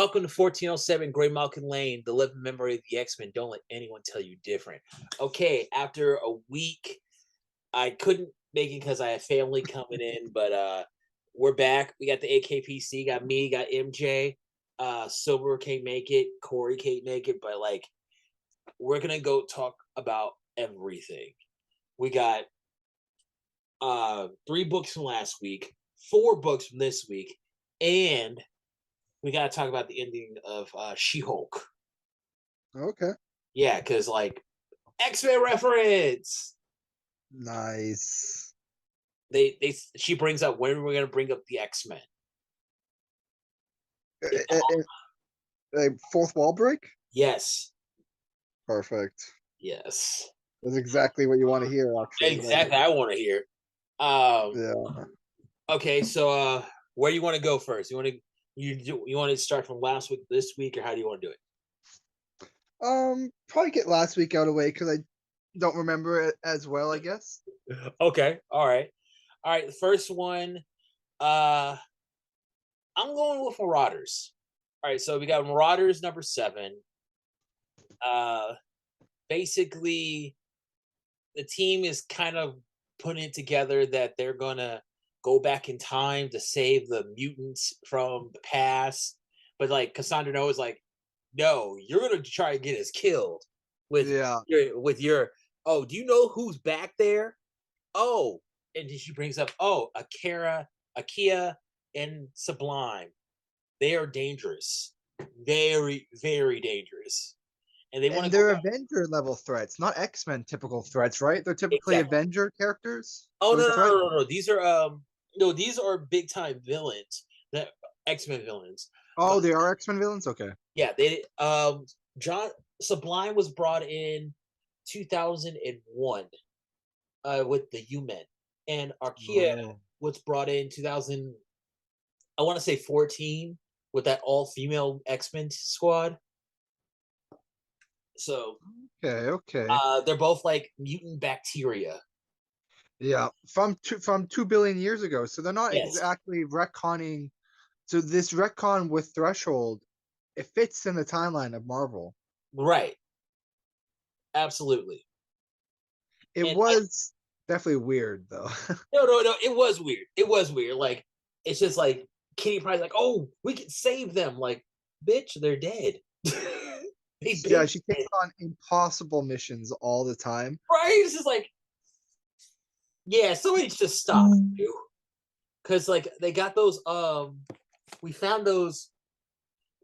Welcome to 1407 Gray Malkin Lane, the living memory of the X-Men. Don't let anyone tell you different. Okay, after a week, I couldn't make it because I had family coming in, but we're back. We got the AKPC, got me, got MJ. Silver can't make it, Corey can't make it, but like we're gonna go talk about everything. We got 3 books from last week, 4 books from this week, and we got to talk about the ending of She-Hulk. Okay. Yeah, because like X-Men reference. Nice. She brings up when we're gonna bring up the X-Men. A fourth wall break? Yes, Perfect. yes, That's exactly what you want to hear, actually. exactly. I want to hear. Um, Yeah. okay, so where do you want to go first? You want to start from last week, this week, or how do you want to do it? Probably get last week out of the way because I don't remember it as well, I guess. Okay, all right. The first one, uh, I'm going with Marauders. All right, so we got Marauders number 7. Uh, Basically, the team is kind of putting it together that they're gonna go back in time to save the mutants from the past. But like Cassandra Noah is like, no, you're gonna try to get us killed with Yeah. your oh, do you know who's back there? Oh, and then she brings up, oh, Akia, and Sublime. They are dangerous. Very, very dangerous. And they want And to go they're back. Avenger level threats, not X-Men typical threats, right? They're typically Exactly. Avenger characters. Oh no, Those no, no, threats. no, no. These are no, these are big time villains. That X-Men villains. But Oh, they are X-Men villains? Okay. yeah, they John Sublime was brought in 2001 with the U-Men. And Archaea Oh. was brought in 2000, I want to say 14, with that all female X-Men squad. So Okay, okay. they're both like mutant bacteria. Yeah. From 2 billion years ago. So they're not Yes. exactly retconning. So this retcon with Threshold, it fits in the timeline of Marvel. Right. Absolutely. It And was definitely weird though. no. It was weird. It was weird. Like it's just like Kitty Pryde's like, oh, we can save them. Like, bitch, they're dead. They've Yeah, been she dead. takes on impossible missions all the time. Right? It's just like, yeah, somebody just stop you. Cause like they got those we found those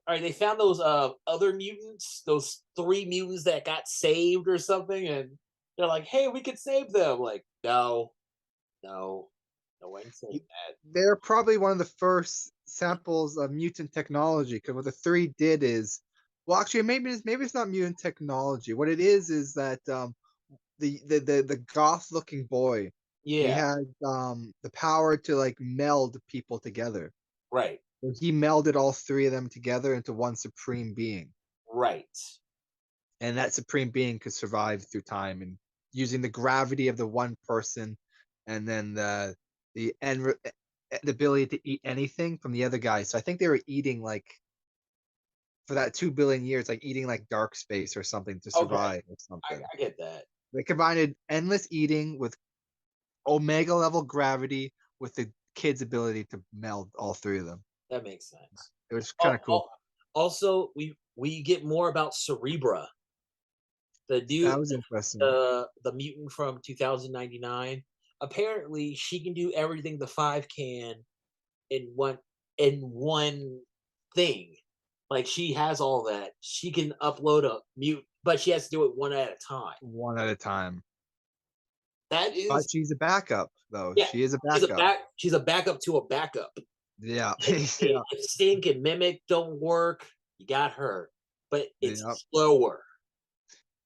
all right, they found those other mutants, those 3 mutants that got saved or something, and they're like, hey, we could save them. Like, no, no, no one saying Y- that. They're probably one of the first samples of mutant technology because what the three did is, well, actually, maybe it's not mutant technology. What it is that the goth looking boy, he Yeah, had the power to like meld people together. right, So he melded all three of them together into one supreme being. right. And that supreme being could survive through time and using the gravity of the one person and then the ability to eat anything from the other guy. So I think they were eating like for that 2 billion years, like eating like dark space or something to Okay, survive or something. I get that. They combined endless eating with omega level gravity with the kid's ability to meld all three of them. That makes sense. It was kind Oh, of cool. also, we get more about Cerebra, the dude, That was interesting. the mutant from 2099. Apparently, she can do everything the Five can in one thing. Like she has all that. She can upload a mute, but she has to do it one at a time. One at a time. That But is, she's a backup, though. yeah. She is a She's a backup. back. She's a backup to a backup. Yeah. If Stink and Mimic don't work, you got her. But it's Yeah. slower.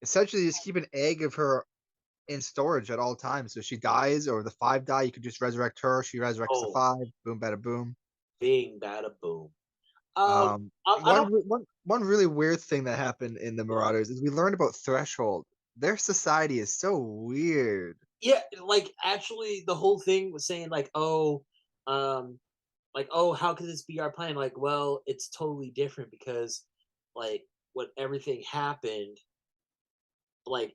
Essentially, just keep an egg of her in storage at all times. So if she dies or the five die, you could just resurrect her. She resurrects the Oh, five. Boom, bada boom. bing, bada, boom. Um, I One, don't. one really weird thing that happened in the Marauders is we learned about Threshold. Their society is so weird. Yeah, like actually, the whole thing was saying like, oh, um, like, oh, how could this be our plan? Like, well, it's totally different because, like, when everything happened, like,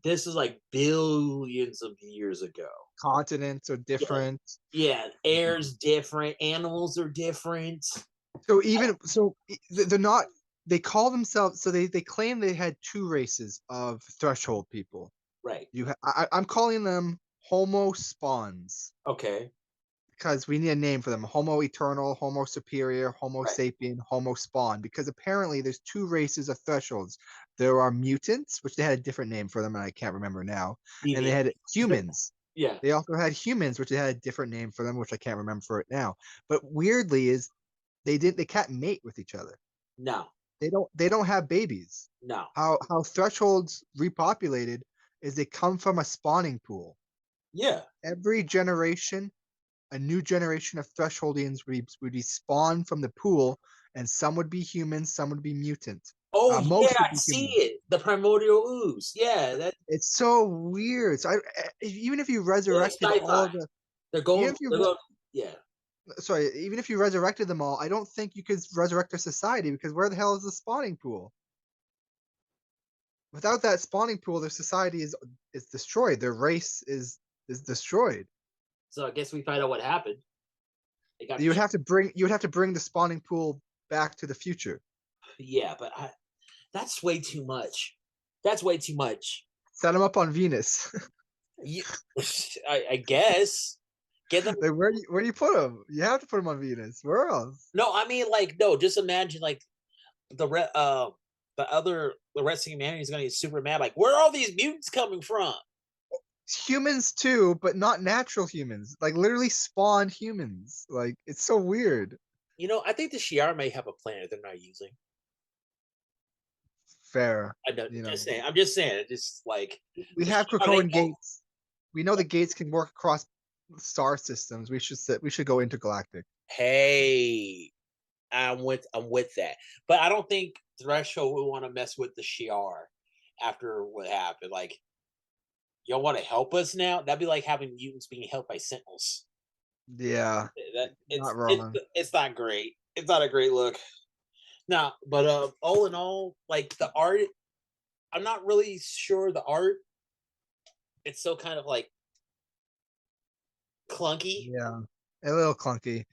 this is like billions of years ago. Continents are Yeah, different. yeah, air's different, animals are different. So even so, they're not. They call themselves. So they claim they had two races of threshold people. Right. I'm calling them Homo spawns Okay. because we need a name for them: Homo eternal, Homo superior, Homo Right. sapien, Homo spawn. Because apparently there's two races of thresholds. There are mutants, which they had a different name for them, and I can't remember now. And they Deviant. had humans. Yeah. They also had humans, which they had a different name for them, which I can't remember for it now. But weirdly, is they can't mate with each other. No. They don't have babies. No. How thresholds repopulated is they come from a spawning pool. Yeah. Every generation, a new generation of thresholdians would be spawned from the pool, and some would be humans, some would be mutant. Oh yeah, Most would I be see human. it. The primordial ooze. Yeah, that It's so weird. So even if you yeah, resurrected all sci-fi. of the, They're even going. if you They're going. Yeah. sorry, even if you resurrected them all, I don't think you could resurrect their society because where the hell is the spawning pool? Without that spawning pool, their society is destroyed. Their race is destroyed. So I guess we find out what happened. They got. You would have to bring the spawning pool back to the future. Yeah, but that's way too much. That's way too much. Set them up on Venus. You, I guess get them. Like where do you put them? You have to put them on Venus. Where else? No, I mean like no. Just imagine like the rest of humanity is going to get super mad. Like, where are all these mutants coming from? Humans too, but not natural humans. Like literally spawned humans. Like it's so weird. You know, I think the Shi'ar may have a planet they're not using. Fair. I know, You know, just saying. I'm just saying. It's just like we the have Shi'ar, they Krakoan gates. We know the gates can work across star systems. We should go intergalactic. hey, I'm with that. But I don't think Threshold would want to mess with the Shi'ar after what happened. Like, y'all want to help us now? That'd be like having mutants being helped by Sentinels. Yeah, That not it's wrong. it's not great. It's not a great look. No, but all in all, like the art, I'm not really sure the art. It's so kind of like clunky. Yeah, a little clunky.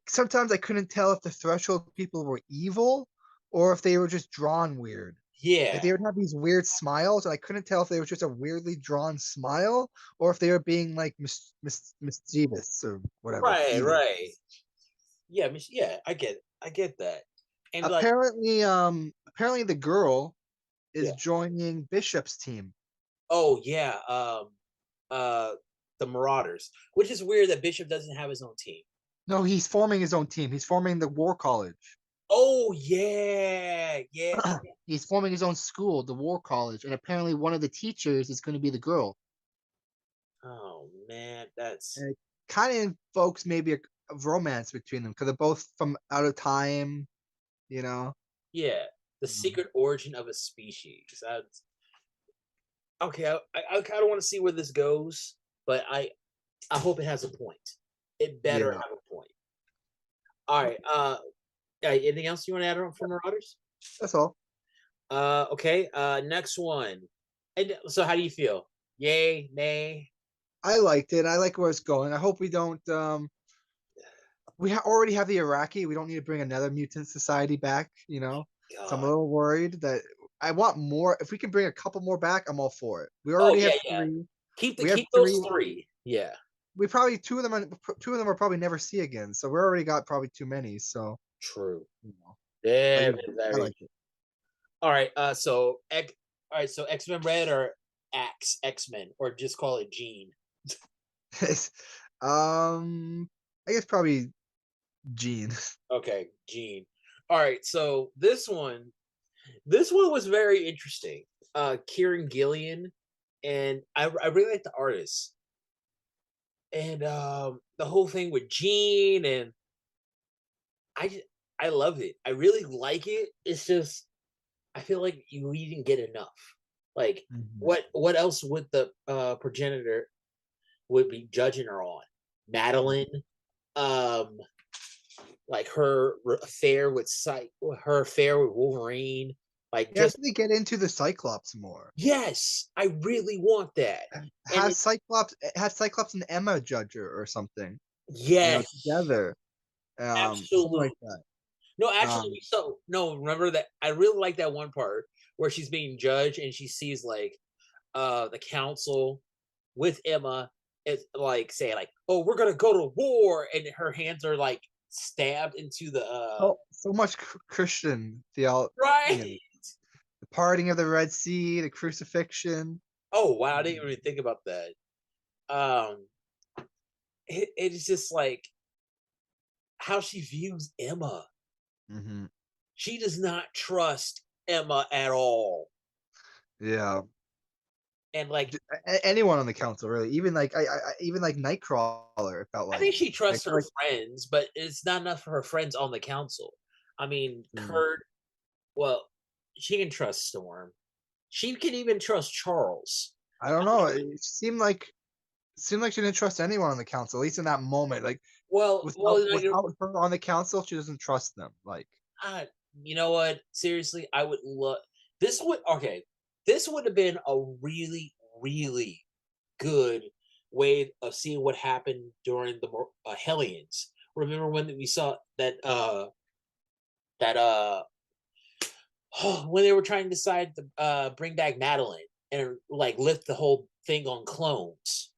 Sometimes I couldn't tell if the threshold people were evil or if they were just drawn weird. Like Yeah. they would have these weird smiles, and I couldn't tell if they were just a weirdly drawn smile or if they were being like mischievous or whatever, Right. evil. Right. Yeah. Yeah. I get that. And like, Apparently the girl is yeah. joining Bishop's team. Oh yeah. Uh, the Marauders, which is weird that Bishop doesn't have his own team. No, he's forming his own team. He's forming the War College. Oh yeah. Yeah. He's forming his own school, the War College, and apparently one of the teachers is going to be the girl. Oh man, that's And it kind of invokes maybe a romance between them because they're both from out of time, you know. yeah. The Um, secret origin of a species. That's okay. I kind of want to see where this goes, but I hope it has a point. It better Yeah, have a point. All right. Anything else you want to add on for Marauders? that's all. Okay. Next one. And so, how do you feel? Yay, nay? I liked it. I like where it's going. I hope we don't. Already have the Iraqi. We don't need to bring another mutant society back. So I'm a God. little worried that I want more. If we can bring a couple more back, I'm all for it. We Oh already yeah, have yeah. three. Keep the We have keep those three. three. Yeah. We probably two of them will probably never see again. So we already got probably too many. So True. you know, but Very, yeah, I very. like it. All right. All right. So X-Men Red or X-Men, or just call it Gene. um, I guess probably Gene. Okay, Gene. All right. So this one was very interesting. Kieran Gillian, and I really like the artist, and the whole thing with Gene, and I love it. I really like it. It's just I feel like we didn't get enough. Like Mhm. what else would the progenitor would be judging her on? Madeline, um, like affair with her affair with Wolverine, like Yeah, I just think they get into the Cyclops more. yes, I really want that. And Have Cyclops and Emma judge her or something, yes, together. Something like absolutely. that. No, Um, actually, so no, remember that I really like that one part where she's being judged and she sees like the council with Emma. It's like saying like, "Oh, we're gonna go to war," and her hands are like stabbed into the so much Christian theology, right. the parting of the Red Sea, the crucifixion. Oh wow, I didn't even think about that. Um, it's just like how she views Emma. Mm-hmm. She does not trust Emma at all, Yeah, and like anyone on the council really, even like even like Nightcrawler. It felt I think like she I trusts feel her like friends, but it's not enough for her friends on the council. I mean, mm, Kurt. Well, she can trust Storm. She can even trust Charles. I don't know. It seemed like she didn't trust anyone on the council, at least in that moment. Like Like, without her on the council, she doesn't trust them. Like uh, you know what? Seriously, I would love this. Would okay? This would have been a really, really good way of seeing what happened during the Hellions. Remember when we saw that when they were trying to decide to bring back Madeline and like lift the whole thing on clones?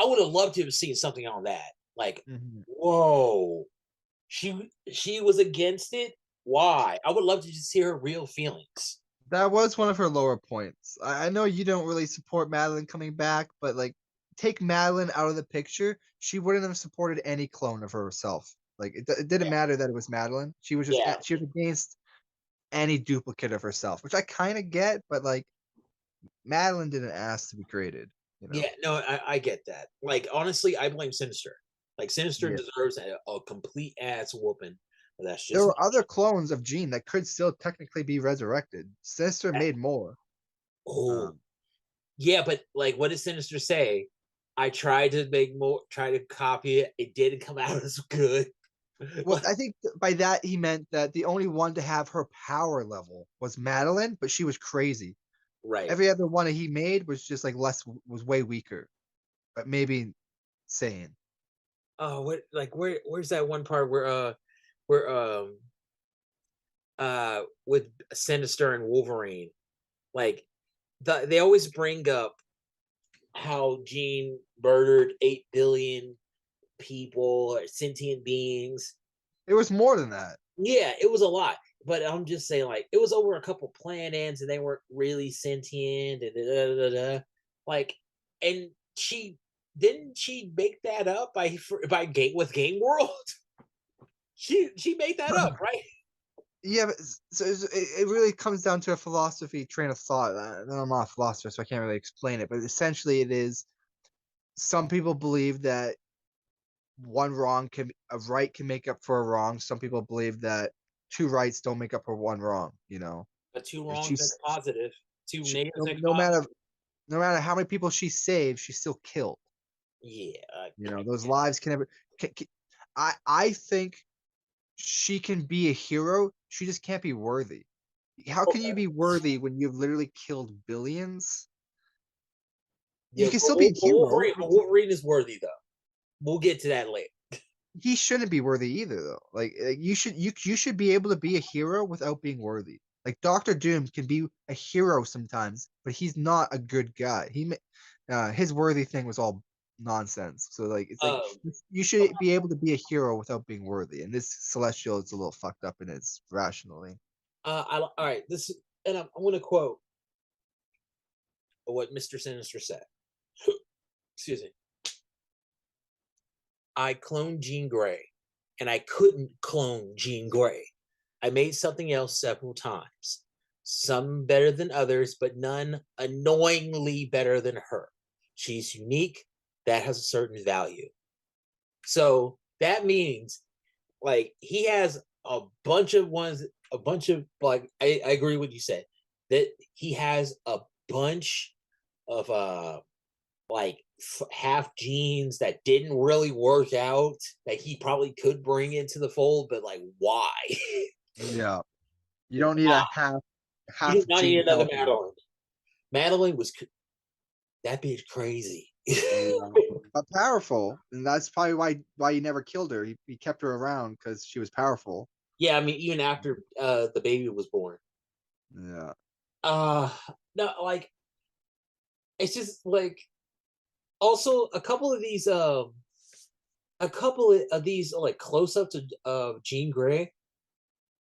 I would have loved to have seen something on that. Like, mhm. whoa, she was against it. Why? I would love to just hear her real feelings. That was one of her lower points. I know you don't really support Madeline coming back, but like take Madeline out of the picture, she wouldn't have supported any clone of herself. Like it didn't matter that it was Madeline. Yeah, She was against any duplicate of herself, which I kind of get, but like Madeline didn't ask to be created, you know. yeah. No, I get that. Like, honestly, I blame Sinister. Like, Sinister Yeah. deserves a complete ass whooping. But that's There just were other clones of Jean that could still technically be resurrected. Sinister made more. oh Um, yeah. But like, what did Sinister say? I tried to make more, try to copy it. It didn't come out as good. well, I think by that he meant that the only one to have her power level was Madeline, but she was crazy. Right. Every other one that he made was just like was way weaker, but maybe sane. Oh, what like where's that one part where with Sinister and Wolverine, like they always bring up how Jean murdered 8 billion people or sentient beings. It was more than that. Yeah, it was a lot. But I'm just saying, like, it was over a couple planets and they weren't really sentient and like, and she make that up by game with Game World? She made that up, right? Yeah, but it really comes down to a philosophy train of thought. And I'm not a philosopher, so I can't really explain it. But essentially, it is some people believe that a right can make up for a wrong. Some people believe that two rights don't make up for one wrong. But two If wrongs make a positive. Two negatives make a positive. no matter how many people she saved, she's still killed. Yeah, Those lives can never. I think she can be a hero. She just can't be worthy. How can you okay. be worthy when you've literally killed billions? Yeah, You can still be a hero. Wolverine is worthy though. We'll get to that later. He shouldn't be worthy either, though. Like you should be able to be a hero without being worthy. Like Doctor Doom can be a hero sometimes, but he's not a good guy. His worthy thing was all nonsense. So like it's like Um, you should be able to be a hero without being worthy. And this Celestial is a little fucked up in its rationally. all right. And I'm going to quote what Mr. Sinister said. Excuse me. I cloned Jean Grey, and I couldn't clone Jean Grey. I made something else several times, some better than others, but none annoyingly better than her. She's unique. That has a certain value. So that means like he has a bunch of ones, a bunch of like I agree with what you said that he has a bunch of like half genes that didn't really work out that he probably could bring into the fold, but like why? Yeah. You don't need Why? a half You half did not need gene another telepathy. Madeline. Madeline was that bitch crazy. Yeah. But powerful, and that's probably why he never killed her. He kept her around because she was powerful. Yeah, I mean, even after the baby was born. Yeah. Uh no, like it's just like also a couple of these like close ups of Jean Grey.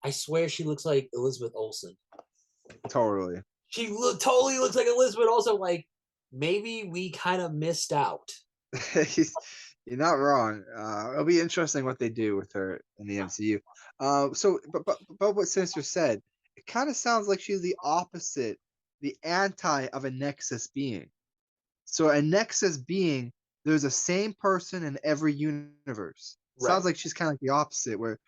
I swear she looks like Elizabeth Olsen. Totally. She totally looks like Elizabeth Olsen. Like maybe we kind of missed out. You're not wrong. It'll be interesting what they do with her in the MCU. But what Sinister said, it kind of sounds like she's the opposite, the anti of a Nexus being. So a Nexus being, there's the same person in every universe. Right. Sounds like she's kind of like the opposite, where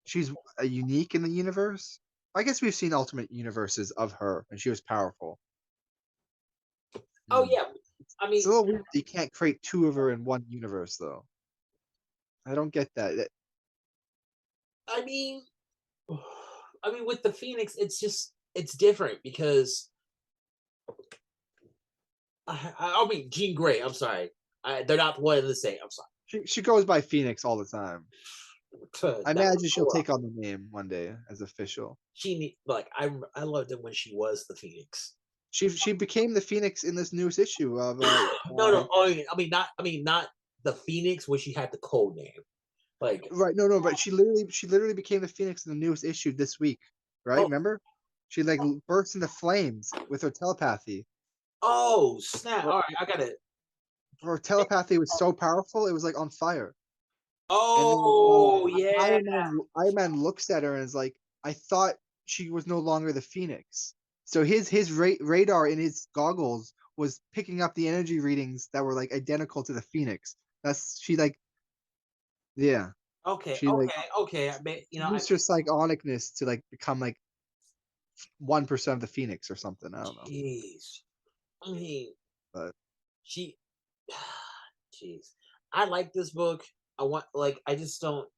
she's a unique in the universe. I guess we've seen alternate universes of her, and she was powerful. Oh Hmm. yeah. I It's mean, a little weird that you can't create two of her in one universe, though. I don't get that. I mean, I mean, with the Phoenix, it's different because I mean Jean Grey. I'm sorry, they're not one and the same. I'm She goes by Phoenix all the time. sorry. I That imagine was she'll so rough. take on the name one day as official. Like I loved it when she was the Phoenix. She became the Phoenix in this newest issue of No, no. I mean not the Phoenix when she had the code name. Like, right, no, but she literally became the Phoenix in the newest issue this week, right? oh, Remember? She like burst into flames with her telepathy. oh snap! Her, All right, I got it. her telepathy was so powerful it was like on fire. And then Oh yeah. Iron Man looks at her and is like, I thought she was no longer the Phoenix. So his radar in his goggles was picking up the energy readings that were like identical to the Phoenix. That's she like yeah. Okay, She like okay. I mean, you know, I used her psionicness to like become like 1% of the Phoenix or something. I don't know. jeez. I mean, But she, jeez. I like this book. I want like I just don't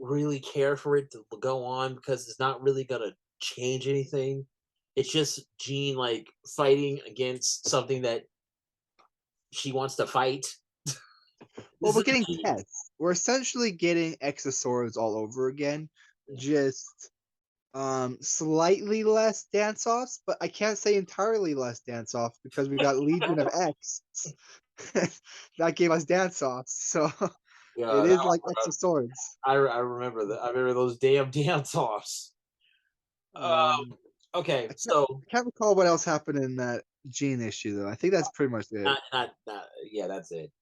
really care for it to go on because it's not really gonna change anything. It's just Jean like fighting against something that she wants to fight. well, This we're is getting tests. We're essentially getting Exoswords all over again. Just slightly less dance offs, but I can't say entirely less dance offs because we got Legion of X that gave us dance offs. So it yeah, is like X of Swords. I remember that. I remember those damn dance offs. Um, Okay, I can't, so I can't recall what else happened in that Gene issue though. I think that's pretty much it. not yeah, that's it.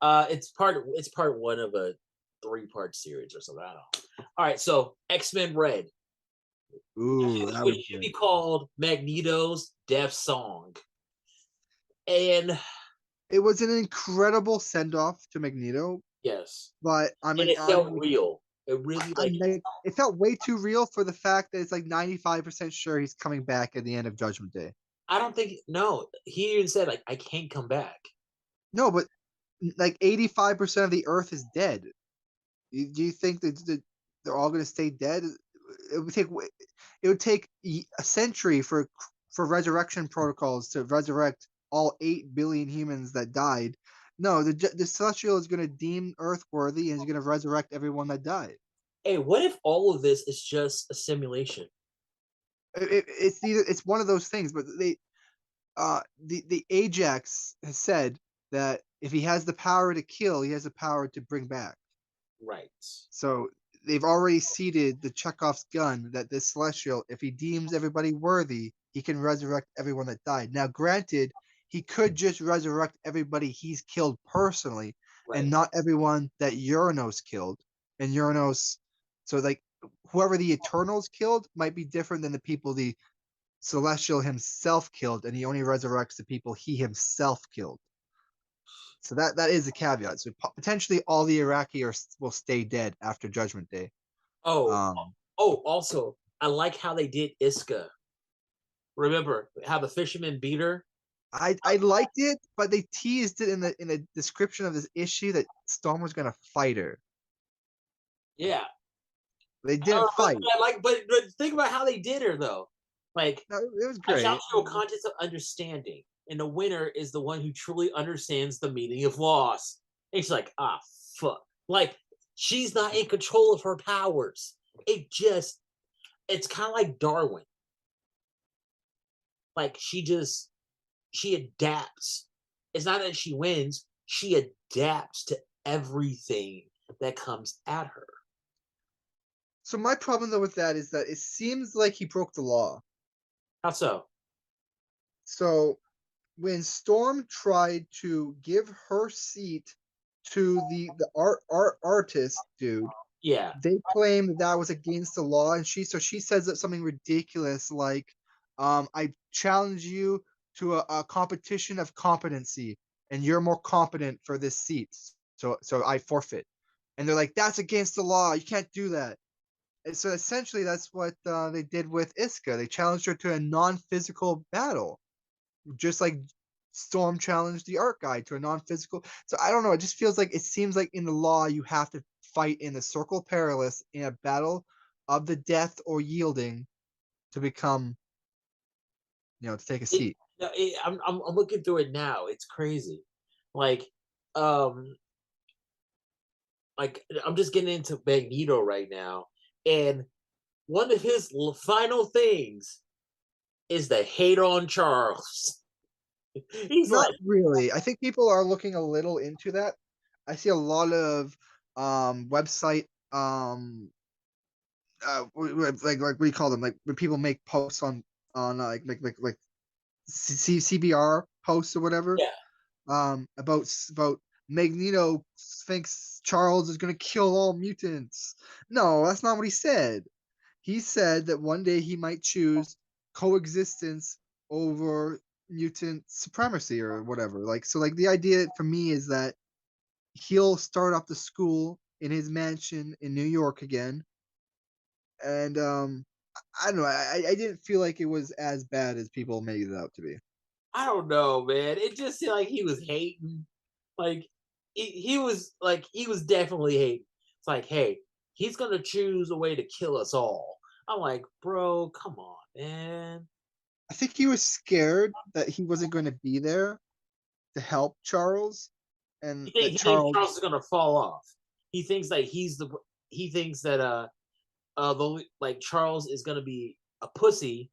It's part one of a three-part series or something. I don't know. All right, so X-Men Red, Ooh, that which was should good. be called Magneto's Death Song. And It was an incredible send off to Magneto, yes, but and it felt real. It really like it felt way too real for the fact that it's like 95% sure he's coming back at the end of Judgment Day. I don't think no, he even said like I can't come back. No, but like 85% of the Earth is dead. Do you think that they're all going to stay dead? It would take a century for resurrection protocols to resurrect all 8 billion humans that died. No, the Celestial is going to deem Earth worthy and is going to resurrect everyone that died. Hey, what if all of this is just a simulation? It's one of those things, but the Ajax has said that if he has the power to kill, he has the power to bring back. Right. So they've already seeded the Chekhov's gun that this Celestial, if he deems everybody worthy, he can resurrect everyone that died. Now, granted, he could just resurrect everybody he's killed personally, Right. and not everyone that Uranos killed. And Uranos, so like whoever the Eternals killed might be different than the people the Celestial himself killed, and he only resurrects the people he himself killed. So that is a caveat. So potentially all the Iraqi will stay dead after Judgment Day. Oh, Um, also, I like how they did Iska. Remember how the fisherman beat her? I liked it, but they teased it in the description of this issue that Storm was gonna fight her. Yeah. They didn't But fight. but think about how they did her though. Like No, it was I challenge great. you to a contest of understanding, and the winner is the one who truly understands the meaning of loss. And she's like, ah, fuck. Like she's not in control of her powers. It's kind of like Darwin. Like she adapts. It's not that she wins, she adapts to everything that comes at her. So my problem though with that is that it seems like he broke the law. How so? So when Storm tried to give her seat to the artist dude, Yeah. they claim that that was against the law, and she says that something ridiculous like, "I challenge you to a competition of competency, and you're more competent for this seat, so I forfeit." And they're like, "That's against the law. You can't do that." And so essentially, that's what they did with Iska. They challenged her to a non-physical battle, just like Storm challenged the art guy to a non-physical. So I don't know. It just feels like it seems like in the law you have to fight in the circle perilous in a battle of the death or yielding to become, to take a It, seat. no, I'm looking through it now. It's crazy. Like, um, like I'm just getting into Magneto right now, and one of his final things is the hate on Charles. He's Not like, really. I think people are looking a little into that. I see a lot of website like what do you call them? Like when people make posts on like CBR posts or whatever, yeah, about Magneto thinks Charles is gonna kill all mutants. No, that's not what he said. He said that one day he might choose coexistence over mutant supremacy or whatever. Like so, like the idea for me is that he'll start up the school in his mansion in New York again, and I don't know. I didn't feel like it was as bad as people made it out to be. I don't know, man. It just seemed like he was hating. Like he was definitely hating. It's like, hey, he's gonna choose a way to kill us all. I'm like, bro, come on, man. I think he was scared that he wasn't going to be there to help Charles, and that He thinks Charles. Charles is gonna fall off. He thinks that he thinks that the like Charles is gonna be a pussy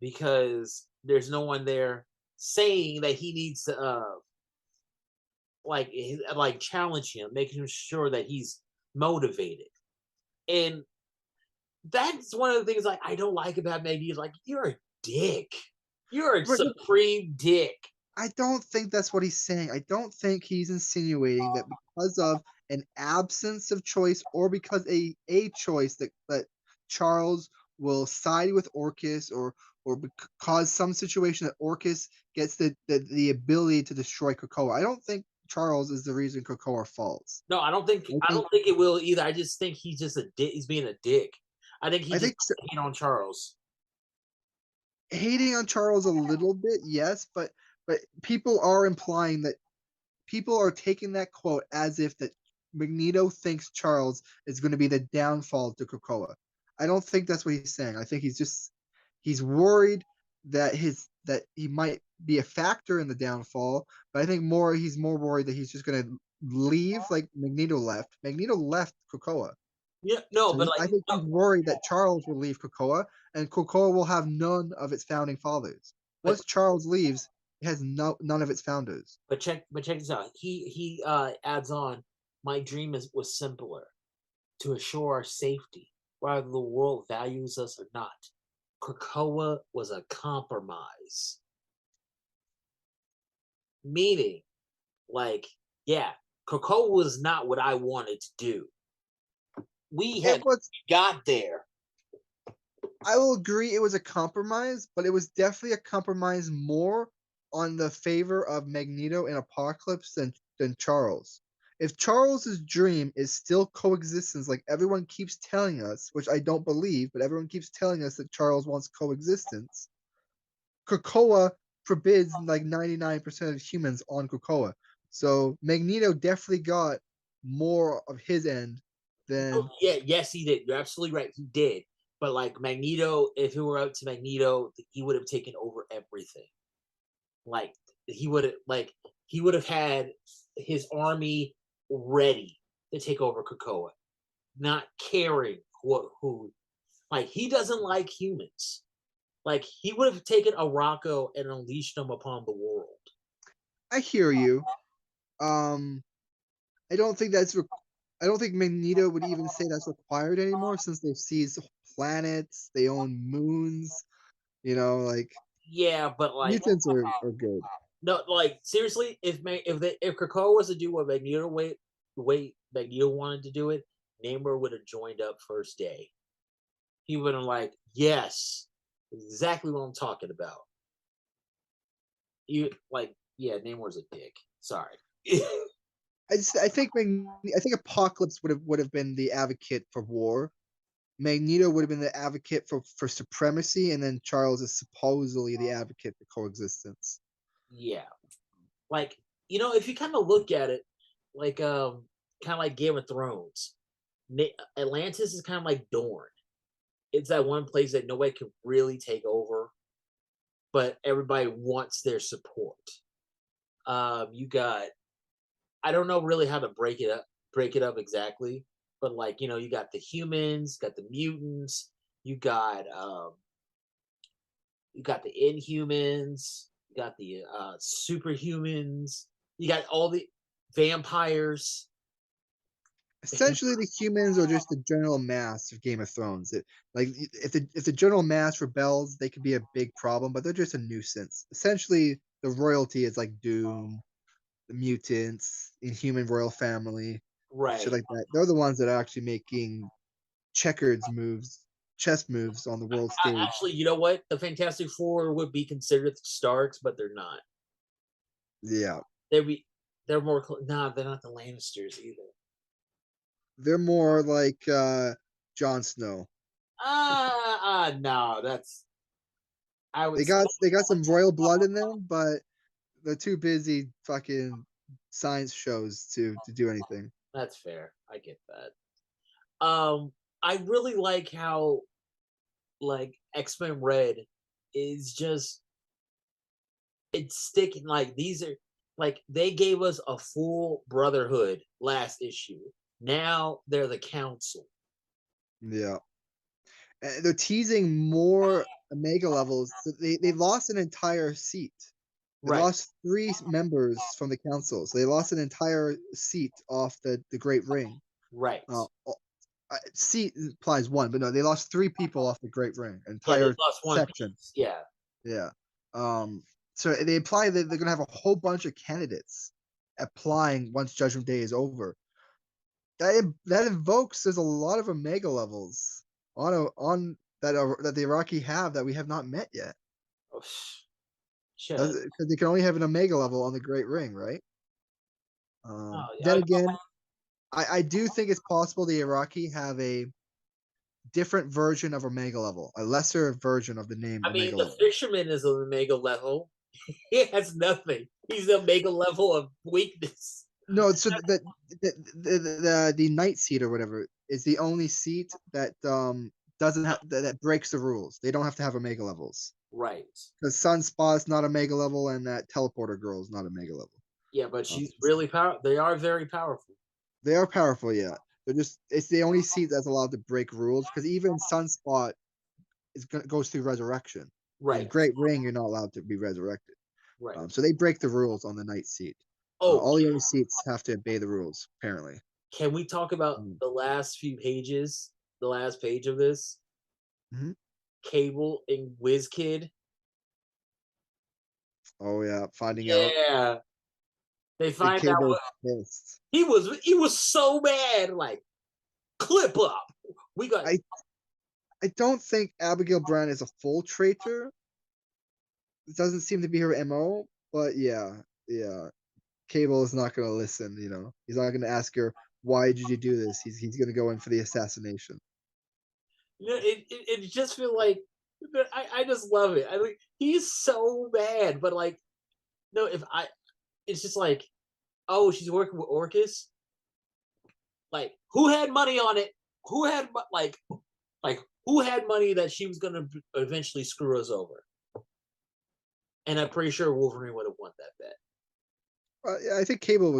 because there's no one there saying that he needs to like challenge him, making sure that he's motivated. And that's one of the things like I don't like about Maggie is like you're a dick. You're a But supreme dick. I don't think that's what he's saying. I don't think he's insinuating that because of an absence of choice or because a choice that Charles will side with Orcus or cause some situation that Orcus gets the ability to destroy Krakoa. I don't think Charles is the reason Krakoa falls. No, I I think don't think it will either. I just think he's just a dick. He's being a dick. I think he I just think hate on Charles. hating on Charles a little bit, yes, but people are implying that people are taking that quote as if that Magneto thinks Charles is going to be the downfall to Krakoa. I don't think that's what he's saying. I think he's worried that he might be a factor in the downfall, but I think he's more worried that he's just going to leave like Magneto left. Magneto left Krakoa. Yeah, no, So but like I think no, he's worried that Charles will leave Krakoa, and Krakoa will have none of its founding fathers. but Once Charles leaves, it has none of its founders. but check this out. He adds on. My dream was simpler to assure our safety, whether the world values us or not. Krakoa was a compromise, meaning like yeah, Krakoa was not what I wanted to do. We It had was got there. I will agree it was a compromise, but it was definitely a compromise more on the favor of Magneto and Apocalypse than Charles. If Charles's dream is still coexistence, like everyone keeps telling us, which I don't believe, but everyone keeps telling us that Charles wants coexistence, Krakoa forbids like 99% of humans on Krakoa. So Magneto definitely got more of his end than Yeah, yes, he did. You're absolutely right. He did. But like Magneto, if it were up to Magneto, he would have taken over everything. Like he would have had his army ready to take over Krakoa, not caring who. Like he doesn't like humans. Like he would have taken a Rocco and unleashed them upon the world. I hear you. Um, I don't think that's I don't think Magneto would even say that's required anymore since they've seized planets, they own moons. Like Yeah, but like mutants are good. no, like seriously, if Krakoa was to do what the way Magneto wanted to do it, Namor would have joined up first day. He would have like, yes, exactly what I'm talking about. You like, yeah, Namor's a dick. Sorry. I think Apocalypse would have been the advocate for war. Magneto would have been the advocate for supremacy, and then Charles is supposedly the advocate for coexistence. Yeah, like if you kind of look at it, like kind of like Game of Thrones, Atlantis is kind of like Dorne. It's that one place that nobody can really take over, but everybody wants their support. You got I don't know really how to break it up exactly, but like you got the humans, got the mutants, you got the Inhumans, you got the superhumans, you got all the vampires. Essentially, the humans are just the general mass of Game of Thrones. Like if the general mass rebels, they could be a big problem, but they're just a nuisance. Essentially, the royalty is like Doom, the mutants, Inhuman royal family, shit Right. like that. They're the ones that are actually making checkers moves, chess moves on the world stage. Actually, you know what? The Fantastic Four would be considered the Starks, but they're not. Yeah, They'd be they're more nah, they're not the Lannisters either. they're more like Jon Snow. No, that's I would They say got some royal blood in them, but they're too busy fucking science shows to do anything. that's fair. I get that. I really like how like X-Men Red is just it's sticking like these are like they gave us a full brotherhood last issue. Now they're the council. Yeah, and they're teasing more Omega levels. So they lost an entire seat. They Right, lost three members from the council, so they lost an entire seat off the Great Ring. right. Seat implies one, but no, they lost three people off the Great Ring, Yeah, they entire lost one section. piece. Yeah. Yeah. So they imply that they're gonna have a whole bunch of candidates applying once Judgment Day is over. That invokes there's a lot of Omega levels on that the Iraqi have that we have not met yet. Oh, shit. Because they can only have an Omega level on the Great Ring, right? Oh, Then again, I do think it's possible the Iraqi have a different version of Omega level, a lesser version of the name I mean, Omega the level. fisherman is an omega level. He has nothing. He's the omega level of weakness. No, so the night seat or whatever is the only seat that doesn't have that breaks the rules. They don't have to have Omega levels Right. because Sunspot's not Omega level and that teleporter girl is not Omega level. Yeah, but Um, she's really powerful. They are very powerful. they are powerful, yeah. They're just it's the only seat that's allowed to break rules because even Sunspot goes through resurrection. In Right. Great Ring, you're not allowed to be resurrected. Right. So they break the rules on the night seat. Oh, All the other seats have to obey the rules, apparently. can we talk about Mm. the last few pages? The last page of this? Mm-hmm. Cable and Whiz Kid. Oh yeah, finding out Yeah. They Big find out Cable's what pissed. he was so mad, like clip up. We got I I don't think Abigail Brown is a full traitor. It doesn't seem to be her MO, but yeah. Cable is not gonna listen, He's not gonna ask her, why did you do this? He's gonna go in for the assassination. it just feel like I just love it. I mean, he's so bad, but like, no, if I, it's just like, oh, she's working with Orcus. Like, who had money on it? Who had like who had money that she was gonna eventually screw us over? And I'm pretty sure Wolverine would have won that bet. Yeah, I think Cable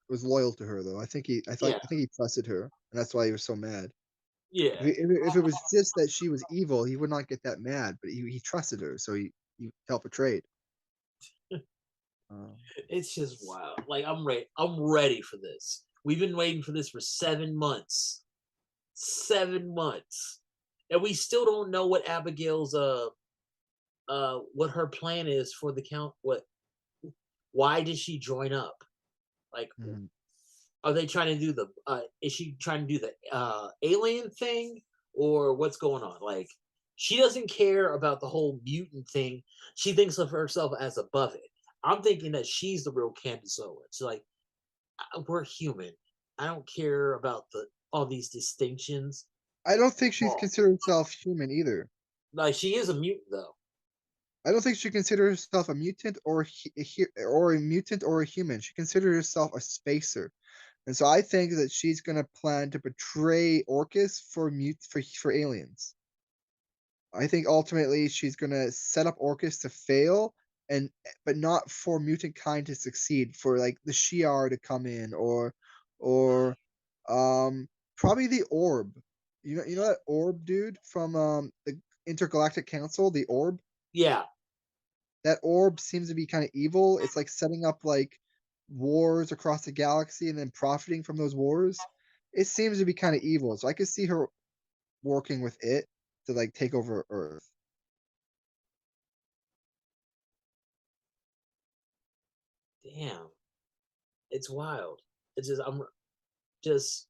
was loyal to her though. Yeah, I think he trusted her, and that's why he was so mad. yeah. If it was just that she was evil, he would not get that mad. But he trusted her, so he helped a trade. Um, It's just wild. Like I'm ready. I'm ready for this. We've been waiting for this for 7 months. 7 months, and we still don't know what Abigail's what her plan is for the count. What? Why did she join up? Like, mhm. are they trying to do the? Is she trying to do the alien thing, or what's going on? Like, she doesn't care about the whole mutant thing. She thinks of herself as above it. I'm thinking that she's the real Candace Owens. So like, we're human. I don't care about the all these distinctions. I don't think she's Oh, considered herself human either. like she is a mutant though. I don't think she considers herself a mutant or a mutant or a human. She considers herself a spacer. And so I think that she's gonna plan to betray Orcus for aliens. I think ultimately she's gonna set up Orcus to fail and but not for mutant kind to succeed, for like the Shi'ar to come in or um probably the Orb. You know that Orb dude from the Intergalactic Council, the Orb? Yeah, That Orb seems to be kind of evil. It's like setting up like wars across the galaxy and then profiting from those wars. It seems to be kind of evil. So I could see her working with it to like take over Earth. damn, it's wild. It's just I'm just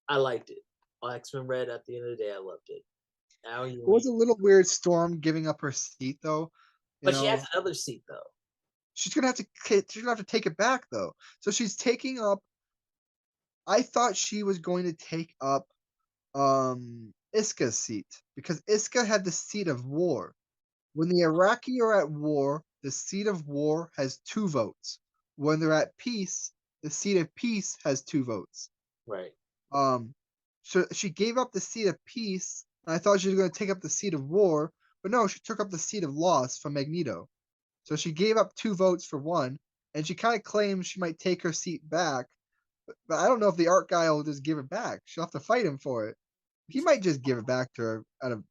I liked it. X-Men Red. At the end of the day, I loved it. Now It was a little weird Storm giving up her seat though. You but she has know, another seat though. she's gonna have to take it back though. So she's taking up. I thought she was going to take up Iska's seat because Iska had the seat of war. When the Iraqi are at war, the seat of war has 2 votes. When they're at peace, the seat of peace has 2 votes. Right. Um, so she gave up the seat of peace, and I thought she was going to take up the seat of war, but no, she took up the seat of loss from Magneto. So she gave up 2 votes for one, and she kind of claims she might take her seat back, but I don't know if the art guy will just give it back. She'll have to fight him for it. He might just give it back to her out of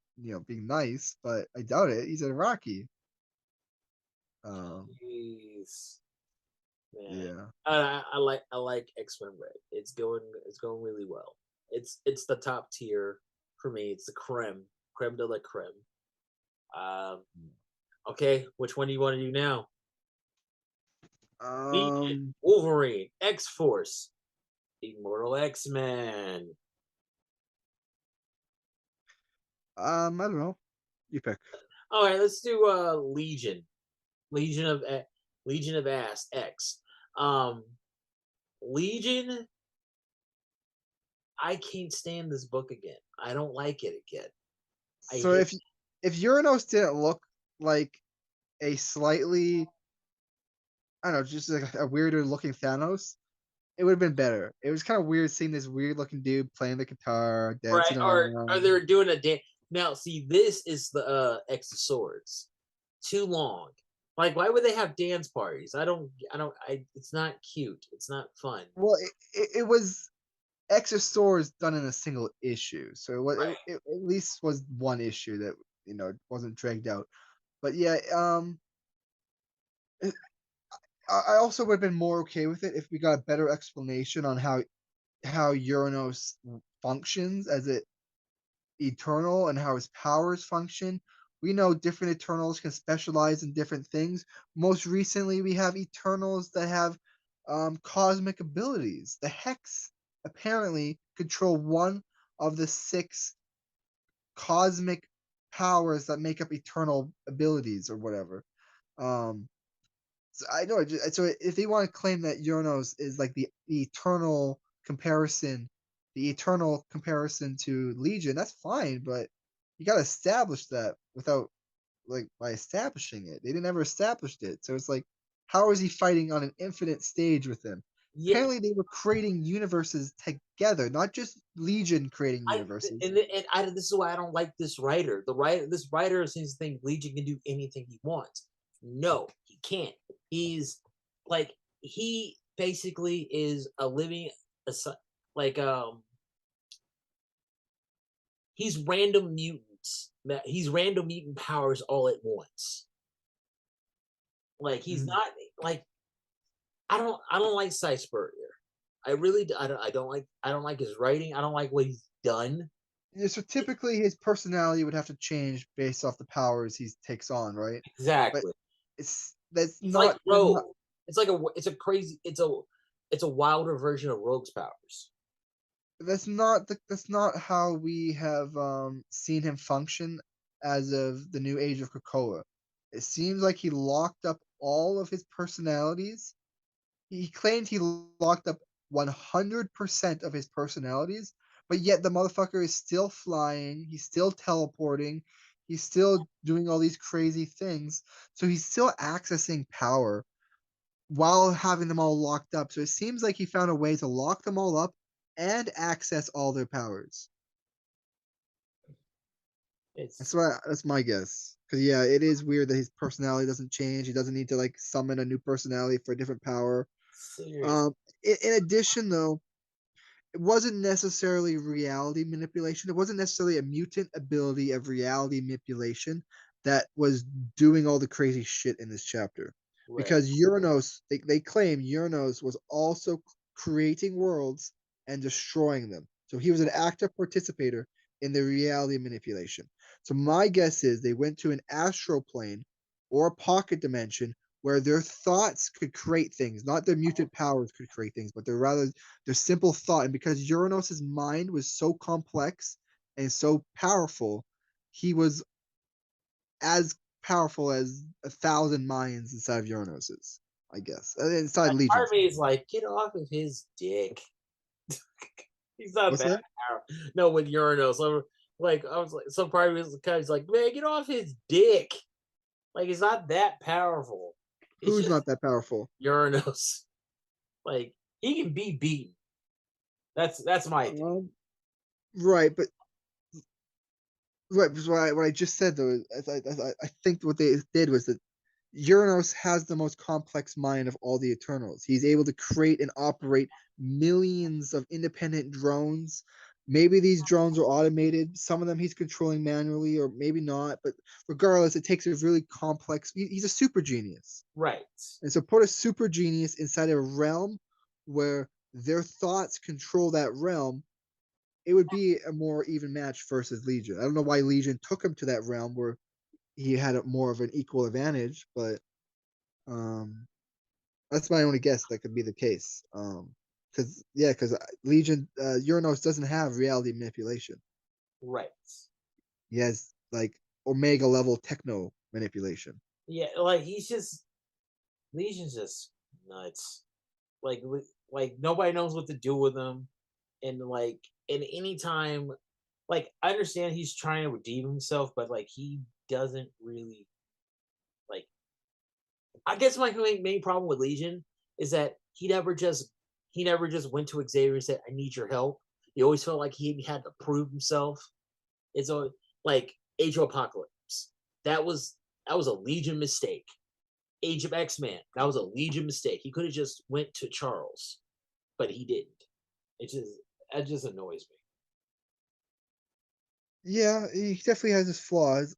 being nice, but I doubt it. He's an Iraqi. Um, Jeez, man. yeah. I like X-Men Red. It's going really well. It's the top tier for me. It's the creme de la creme. Um, okay, which one do you want to do now? Legion, Um, Wolverine, X Force, Immortal X-Men. I don't know. You pick. All right, let's do Legion. Legion of Legion of Ass X. Um, Legion. I can't stand this book again. I don't like it again. I So hate. if Uranos didn't look like a slightly, I don't know, just like a weirder looking Thanos, it would have been better. It was kind of weird seeing this weird looking dude playing the guitar, Right, dancing or around. they're doing a dance. Now, see, this is the X of Swords. Too long. Like, why would they have dance parties? I. It's not cute. It's not fun. Well, it was X of Swords done in a single issue, so Right. it at least was one issue that wasn't dragged out. But yeah, I also would have been more okay with it if we got a better explanation on how Uranos functions as it eternal and how his powers function. We know different Eternals can specialize in different things. Most recently, we have Eternals that have cosmic abilities. The Hex apparently control one of the 6 cosmic powers that make up Eternal abilities or whatever. Um, so I know. So if they want to claim that Uranos is like the eternal comparison to Legion, that's fine. But you gotta establish that without like by establishing it. They didn't ever establish it. So it's like, how is he fighting on an infinite stage with them? Yeah, Apparently they were creating universes together, not just Legion creating I universes. and I this is why I don't like this writer. This writer seems to think Legion can do anything he wants. No, he can't. He's like he basically is a living like he's random mutants. He's random mutant powers all at once. Like he's Mm. not like I don't like Cy Spurrier. I really I don't like his writing. I don't like what he's done. Yeah, so typically his personality would have to change based off the powers he takes on, right? But Exactly. it's that's It's like not there's not Rogue. It's a crazy it's a wilder version of Rogue's powers. that's not how we have seen him function as of the new age of Krakoa. It seems like he locked up all of his personalities. He claimed he locked up 100% of his personalities, but yet the motherfucker is still flying, he's still teleporting, he's still doing all these crazy things. So he's still accessing power while having them all locked up. So it seems like he found a way to lock them all up and access all their powers. It's That's my guess. Because yeah, it is weird that his personality doesn't change. He doesn't need to like summon a new personality for a different power. serious. Um, in addition, though, it wasn't necessarily reality manipulation. It wasn't necessarily a mutant ability of reality manipulation that was doing all the crazy shit in this chapter. Right. Because Uranos, they claim Uranos was also creating worlds and destroying them. So he was an active participator in the reality manipulation. So my guess is they went to an astral plane or a pocket dimension where their thoughts could create things, not their mutant powers could create things, but their simple thought. And because Uranos's mind was so complex and so powerful, he was as powerful as 1,000 minds inside of Uranos's, I guess. Inside Part of Legion's. me is like, get off of his dick. He's not What's that that? powerful. No, with Uranus. Like I was like, some part of me is kind of like, man, get off his dick. Like he's not that powerful. It's Who's just not that powerful? Uranus. Like he can be beaten. That's my thing. Right, but right, because what I just said though, I think what they did was that Uranos has the most complex mind of all the Eternals. He's able to create and operate millions of independent drones. Maybe these drones are automated. Some of them he's controlling manually, or maybe not. But regardless, it takes a really complex. He's a super genius, Right. and so put a super genius inside a realm where their thoughts control that realm. It would be a more even match versus Legion. I don't know why Legion took him to that realm where he had a more of an equal advantage, but um, that's my only guess that could be the case. Because Legion Uranos doesn't have reality manipulation. Right. He has like Omega level techno manipulation. Yeah, like he's just Legion's just nuts. Like like nobody knows what to do with him. And like in any time, like I understand he's trying to redeem himself, but like he doesn't really like I guess my main problem with Legion is that he never just went to Xavier and said, I need your help. He always felt like he had to prove himself. It's a like Age of Apocalypse. That was a Legion mistake. Age of X-Men, that was a Legion mistake. He could have just went to Charles, but he didn't. It just that just annoys me. Yeah, he definitely has his flaws.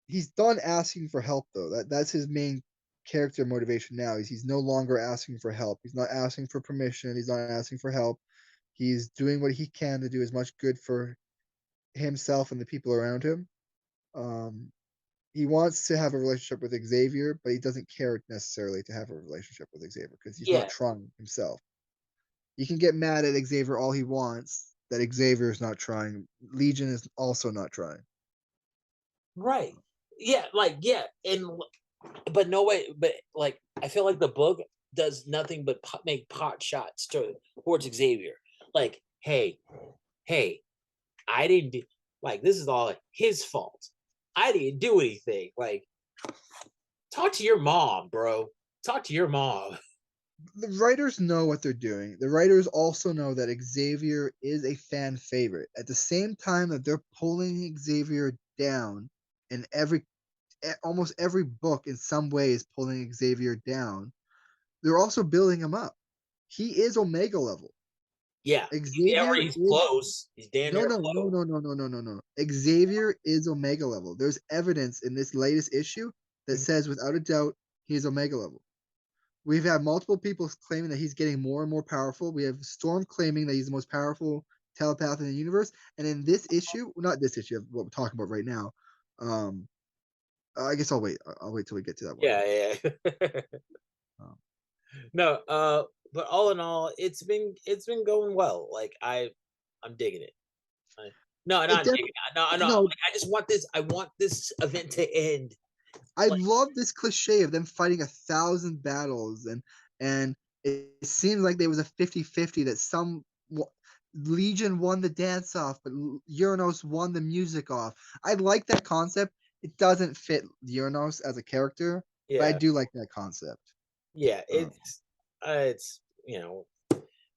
He's done asking for help though. That's his main character motivation now. He's no longer asking for help. He's not asking for permission. He's not asking for help. He's doing what he can to do as much good for himself and the people around him. Um, he wants to have a relationship with Xavier, but he doesn't care necessarily to have a relationship with Xavier because he's not Yeah, trying himself. He can get mad at Xavier all he wants that Xavier is not trying. Legion is also not trying. right. Yeah, like yeah, and but no way. But like I feel like the book does nothing but make pot shots towards Xavier. Like, hey, hey, I didn't. Like, this is all his fault. I didn't do anything. Like, talk to your mom, bro. Talk to your mom. The writers know what they're doing. The writers also know that Xavier is a fan favorite. At the same time that they're pulling Xavier down, and almost every book in some way is pulling Xavier down, they're also building him up. He is Omega level. Yeah. Xavier He's is close. He's damn no, near no, no, close. no, no, no, no, no, no. Xavier is Omega level. There's evidence in this latest issue that says without a doubt he is Omega level. We've had multiple people claiming that he's getting more and more powerful. We have Storm claiming that he's the most powerful telepath in the universe. And in this issue, not this issue, what we're talking about right now. I guess I'll wait. I'll wait till we get to that one. Yeah, yeah. No, but all in all, it's been going well. Like, I'm digging it. No, not digging it. No. Like, I just want this. I want this event to end. I love this cliche of them fighting 1,000 battles, and it seems like there was a 50-50 that some Legion won the dance off, but Uranos won the music off. I like that concept. It doesn't fit Uranos as a character, but I do like that concept. Yeah, it's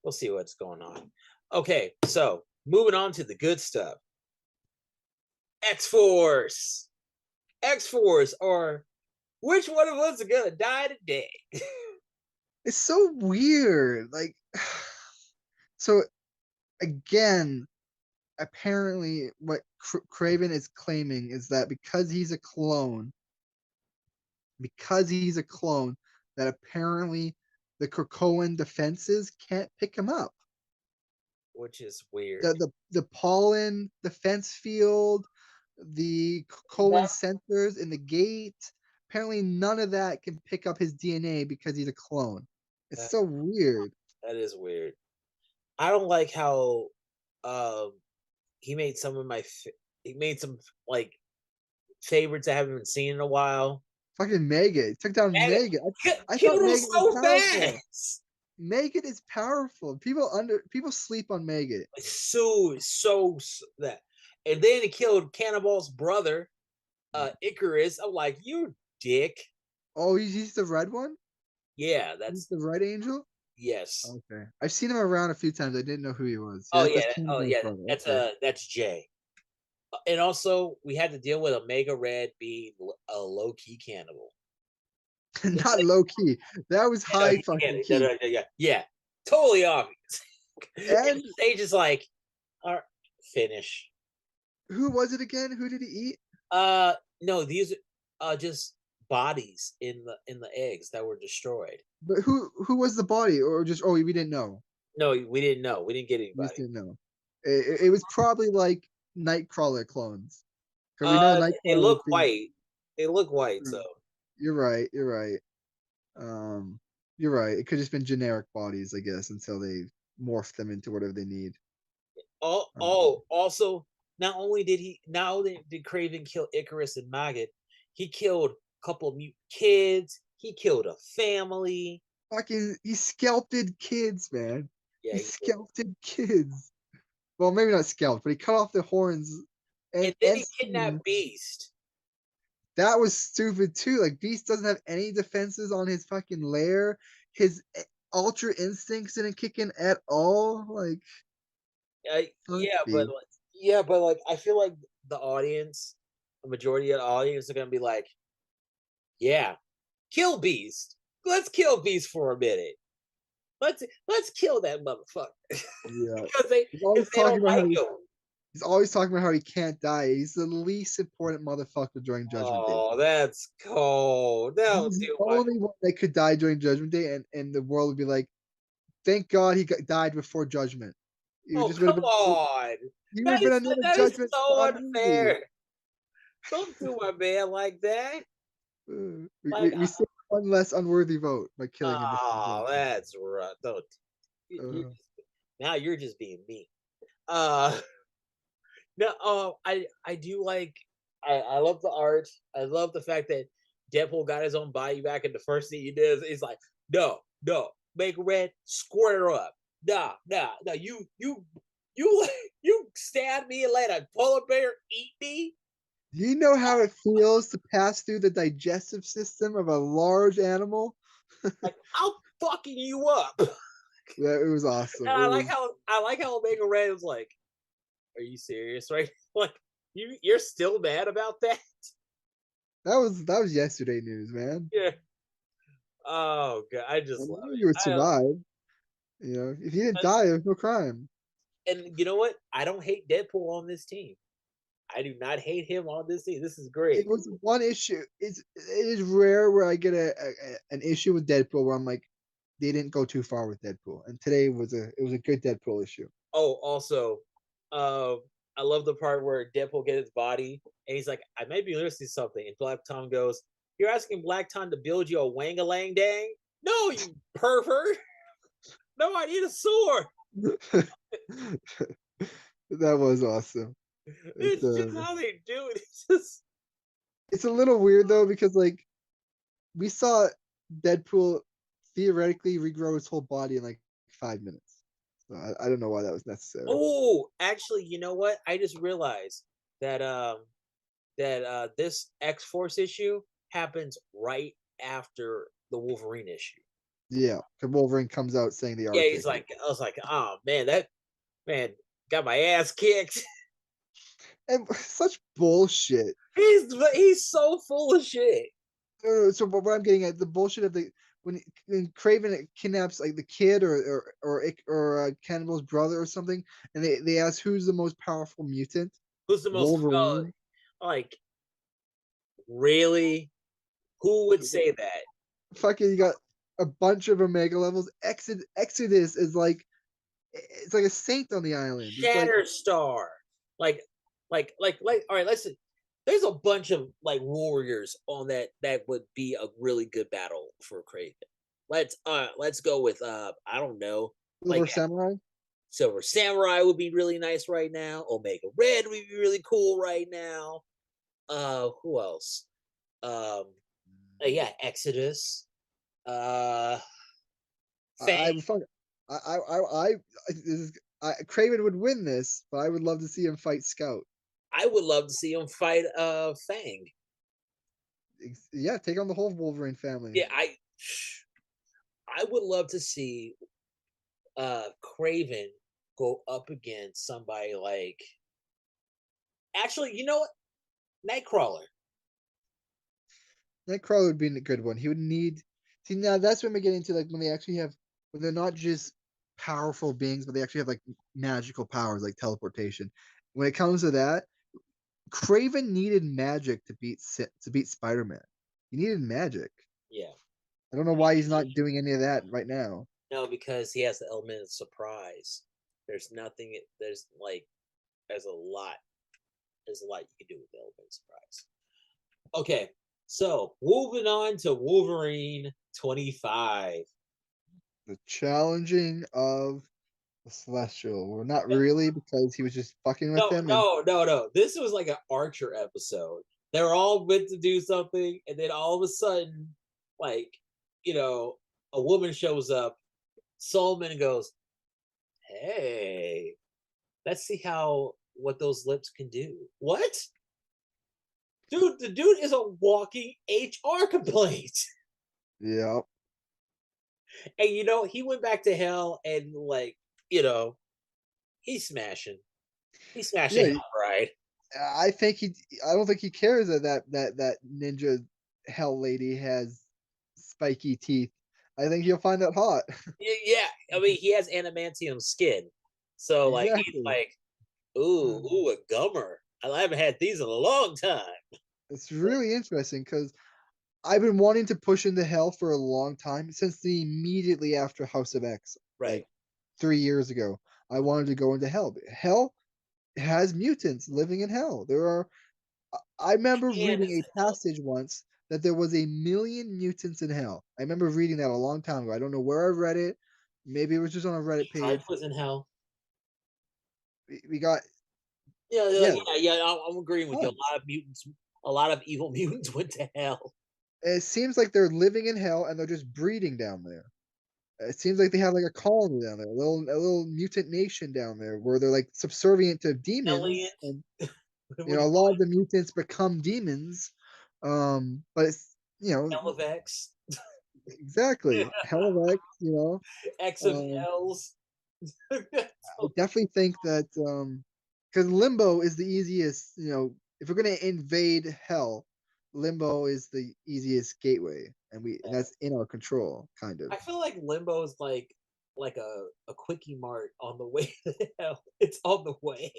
we'll see what's going on. Okay, so moving on to the good stuff. X-Force, or which one of us is gonna die today? It's so weird. Like, so again, apparently, what Craven is claiming is that because he's a clone, that apparently the Krakoan defenses can't pick him up. Which is weird. The pollen defense field, the Krakoan sensors in the gate, apparently none of that can pick up his DNA because he's a clone. It's so weird. That is weird. I don't like how he made some like favorites I haven't seen in a while. Fucking Megan. He took down Megan. I killed thought him Megan so was powerful. fast. Megan is powerful. People sleep on Megan. So that, and then he killed Cannonball's brother, Icarus. I'm like, you dick. Oh, he's the red one? Yeah, he's the Red Angel? Yes. Okay. I've seen him around a few times. I didn't know who he was. That's Jay. And also, we had to deal with Omega Red being a low-key cannibal. Not low-key. That was high fucking key. Yeah. Totally obvious. And the stage is like, all right, finish. Who was it again? Who did he eat? No, these are just bodies in the eggs that were destroyed. But who was the body, or just we didn't know? No, we didn't know. We didn't get anybody. We just didn't know. It was probably like Nightcrawler clones. We know Nightcrawler. It looked white. It looked white. So you're right. You're right. You're right. It could have just been generic bodies, I guess, until they morph them into whatever they need. Also, not only did Craven kill Icarus and Maggot, he killed a couple of mutant kids. He killed a family. Fucking, he scalped kids, man. Yeah, he scalped kids. Well, maybe not scalped, but he cut off their horns. And then he kidnapped Beast. That was stupid too. Like, Beast doesn't have any defenses on his fucking lair. His ultra instincts didn't kick in at all. Like, but like, I feel like the majority of the audience are gonna be like, yeah, kill Beast. Let's kill Beast for a minute. Let's kill that motherfucker. Yeah, because they don't like him. He's always talking about how he can't die. He's the least important motherfucker during Judgment Day. Oh, that's cold. He's the only one that could die during Judgment Day, and the world would be like, thank God he died before Judgment. Come on. He would have been another Judgment. So unfair. Don't do my man like that. We see one less unworthy vote by killing him. Oh, that's right. Don't. Now you're just being mean. No, I do like. I love the art. I love the fact that Deadpool got his own body back, and the first thing he did is like, no, make Red square up. Nah, you You stabbed me and let a polar bear eat me? Do you know how it feels to pass through the digestive system of a large animal? Like, I'm fucking you up. And Yeah, it was awesome. It I like was how Omega Red was like, "Are you serious, right?" Like, you're still mad about that? that was yesterday news, man. Yeah. Oh god, I I just love knew it. you would I survive. You know, if you didn't die, there's no crime. and you know what? I don't hate Deadpool on this team. I do not hate him on this team. This is great. It was one issue. It is rare where I get an issue with Deadpool where I'm like, they didn't go too far with Deadpool. And today was a good Deadpool issue. Oh, also, um, I love the part where Deadpool gets his body and he's like, "I might be missing something." And Black Tom goes, "You're asking Black Tom to build you a wang-a-lang dang? No, you pervert! No, I need a sword." That was awesome. It's just how they do it. It's a little weird though because like we saw Deadpool theoretically regrow his whole body in like 5 minutes. So I don't know why that was necessary. Oh, actually, you know what? I just realized that this X Force issue happens right after the Wolverine issue. Yeah, because Wolverine comes out saying the Yeah, R he's ticket. like, I was like, oh man, that man got my ass kicked. And such bullshit. He's so full of shit. So what I'm getting at the bullshit of the when Craven kidnaps like the kid or Cannibal's brother or something, and they ask who's the most powerful mutant. Who's the most Wolverine. like really? Who would say that? Fucking you got a bunch of Omega levels. Exodus is like it's like a saint on the island. It's like Shatterstar. Like all right, listen. There's a bunch of like warriors on that would be a really good battle for Craven. Let's go with I don't know, Silver like Samurai. Silver Samurai would be really nice right now. Omega Red would be really cool right now. Who else? Yeah, Exodus. Uh I Fang. would fuck. This is, Craven would win this, but I would love to see him fight Scout. I would love to see him fight Fang. Yeah, take on the whole Wolverine family. Yeah, I would love to see Craven go up against somebody like actually, you know what? Nightcrawler. Nightcrawler would be a good one. He would need. See, now that's when we get into like when they actually have when they're not just powerful beings, but they actually have like magical powers like teleportation. When it comes to that, Craven needed magic to beat Spider-Man. He needed magic. Yeah. I don't know why he's not doing any of that right now. No, because he has the element of surprise. There's nothing there's a lot. There's a lot you can do with the element of surprise. Okay. So moving on to Wolverine 25. The challenging of the Celestial. Well, not really because he was just fucking with them and No. This was like an Archer episode. They were all meant to do something, and then all of a sudden, like, you know, a woman shows up. Solomon goes, "Hey, let's see what those lips can do." What? Dude, the dude is a walking HR complaint. yeah. And he went back to hell and like, he's smashing. He's smashing Yeah, hell, right? I think I don't think he cares that ninja hell lady has spiky teeth. I think he'll find that hot. Yeah. I mean, he has adamantium skin. So like he's Exactly. like, ooh, a gummer. I haven't had these in a long time. It's really interesting because I've been wanting to push into hell for a long time since the immediately after House of X, Right. like 3 years ago. I wanted to go into hell. Hell has mutants living in hell. I remember And reading a passage once that there was 1,000,000 mutants in hell. I remember reading that a long time ago. I don't know where I read it. Maybe it was just on a Reddit page. Strife was in hell. We got Yeah. yeah, I'm agreeing with you. tons. A lot of evil mutants went to hell. It seems like they're living in hell and they're just breeding down there. It seems like they have like a colony down there, a little mutant nation down there, where they're like subservient to demons, Elliot, and what do a you lot call of the mutants become demons. But it's it? Elevex. exactly hell of X. X of Um, L's. I definitely think that because Limbo is the easiest. If we're gonna invade Hell, Limbo is the easiest gateway, and that's in our control, kind of. I feel like Limbo is like a quickie mart on the way to hell. It's on the way.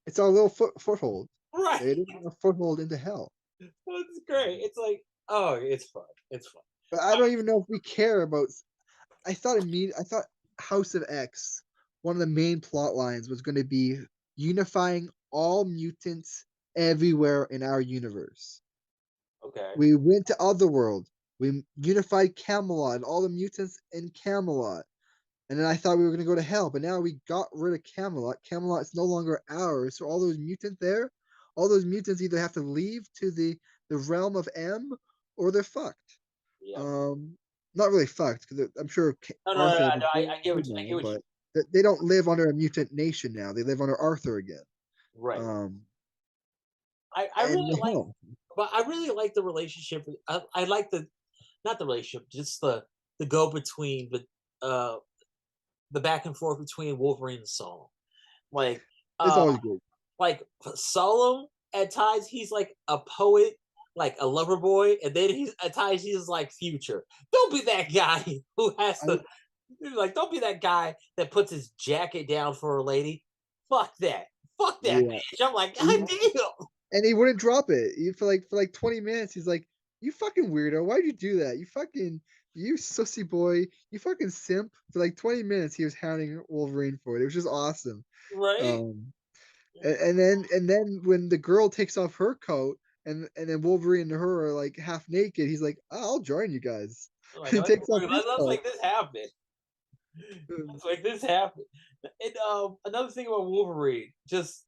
It's our little foothold. Right. It is our foothold into Hell. It's great. It's like, oh, it's fun. It's fun. But I don't even know if we care about. I thought House of X. One of the main plot lines was going to be unifying all mutants everywhere in our universe. Okay. We went to Otherworld. We unified Camelot and all the mutants in Camelot. And then I thought we were going to go to Hell, but now we got rid of Camelot. Camelot is no longer ours. So all those mutants there, all those mutants either have to leave to the realm of M, or they're fucked. Yeah. Um, Not really fucked, because I'm sure No, no, no, Arthur no, is no. dead I get what I now, get what you. but they don't live under a mutant nation now. They live under Arthur again. Right. Um, I and really the like, Hell. but I really like the relationship. I like the not the relationship, just the go between the back and forth between Wolverine and Solomon. Like It's uh always good. like Solomon at times he's like a poet, like a lover boy, and then he's at times he's like Future. Don't be that guy who has I, to like. Don't be that guy that puts his jacket down for a lady. Fuck that. Fuck that yeah. bitch. I'm like, God He, damn. and he wouldn't drop it. For like 20 minutes. He's like, "You fucking weirdo! Why'd you do that? You sussy boy! You fucking simp!" For like 20 minutes, he was hounding Wolverine for it. It was just awesome. Right? Um, and then when the girl takes off her coat, and then Wolverine and her are like half naked, he's like, "I'll join you guys." Like, He takes off his let's coat. make this happen. Let's make this happen. And another thing about Wolverine, just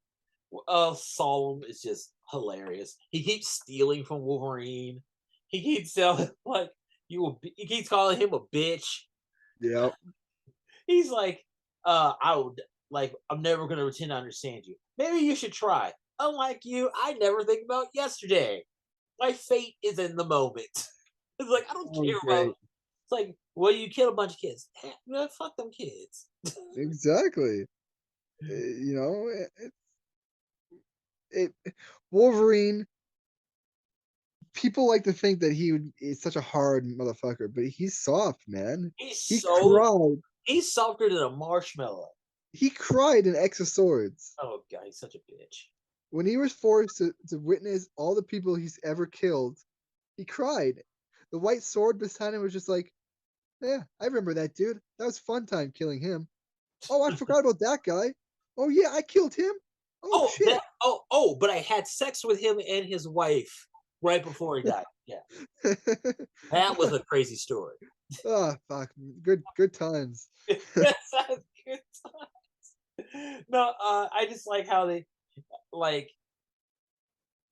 Solomon is just hilarious. He keeps stealing from Wolverine. He keeps telling like he keeps calling him a bitch. Yep. He's like, I would like I'm never gonna pretend to understand you. Maybe you should try. Unlike you, I never think about yesterday. My fate is in the moment. It's like I don't Oh, care about. great. It's like, well, you kill a bunch of kids. Man, fuck them kids. Exactly. You know, it Wolverine. People like to think that is such a hard motherfucker, but he's soft, man. He's He so cried. he's softer than a marshmallow. He cried in X of Swords Oh god, he's such a bitch. when he was forced to witness all the people he's ever killed. He cried. The white sword beside him was just like, yeah, I remember that dude. That was fun time killing him. Oh, I forgot about that guy. Oh yeah, I killed him. Oh Oh, shit. but I had sex with him and his wife right before he died. Yeah, that was a crazy story. Oh fuck. Good times. That's good times. No, I just like how they like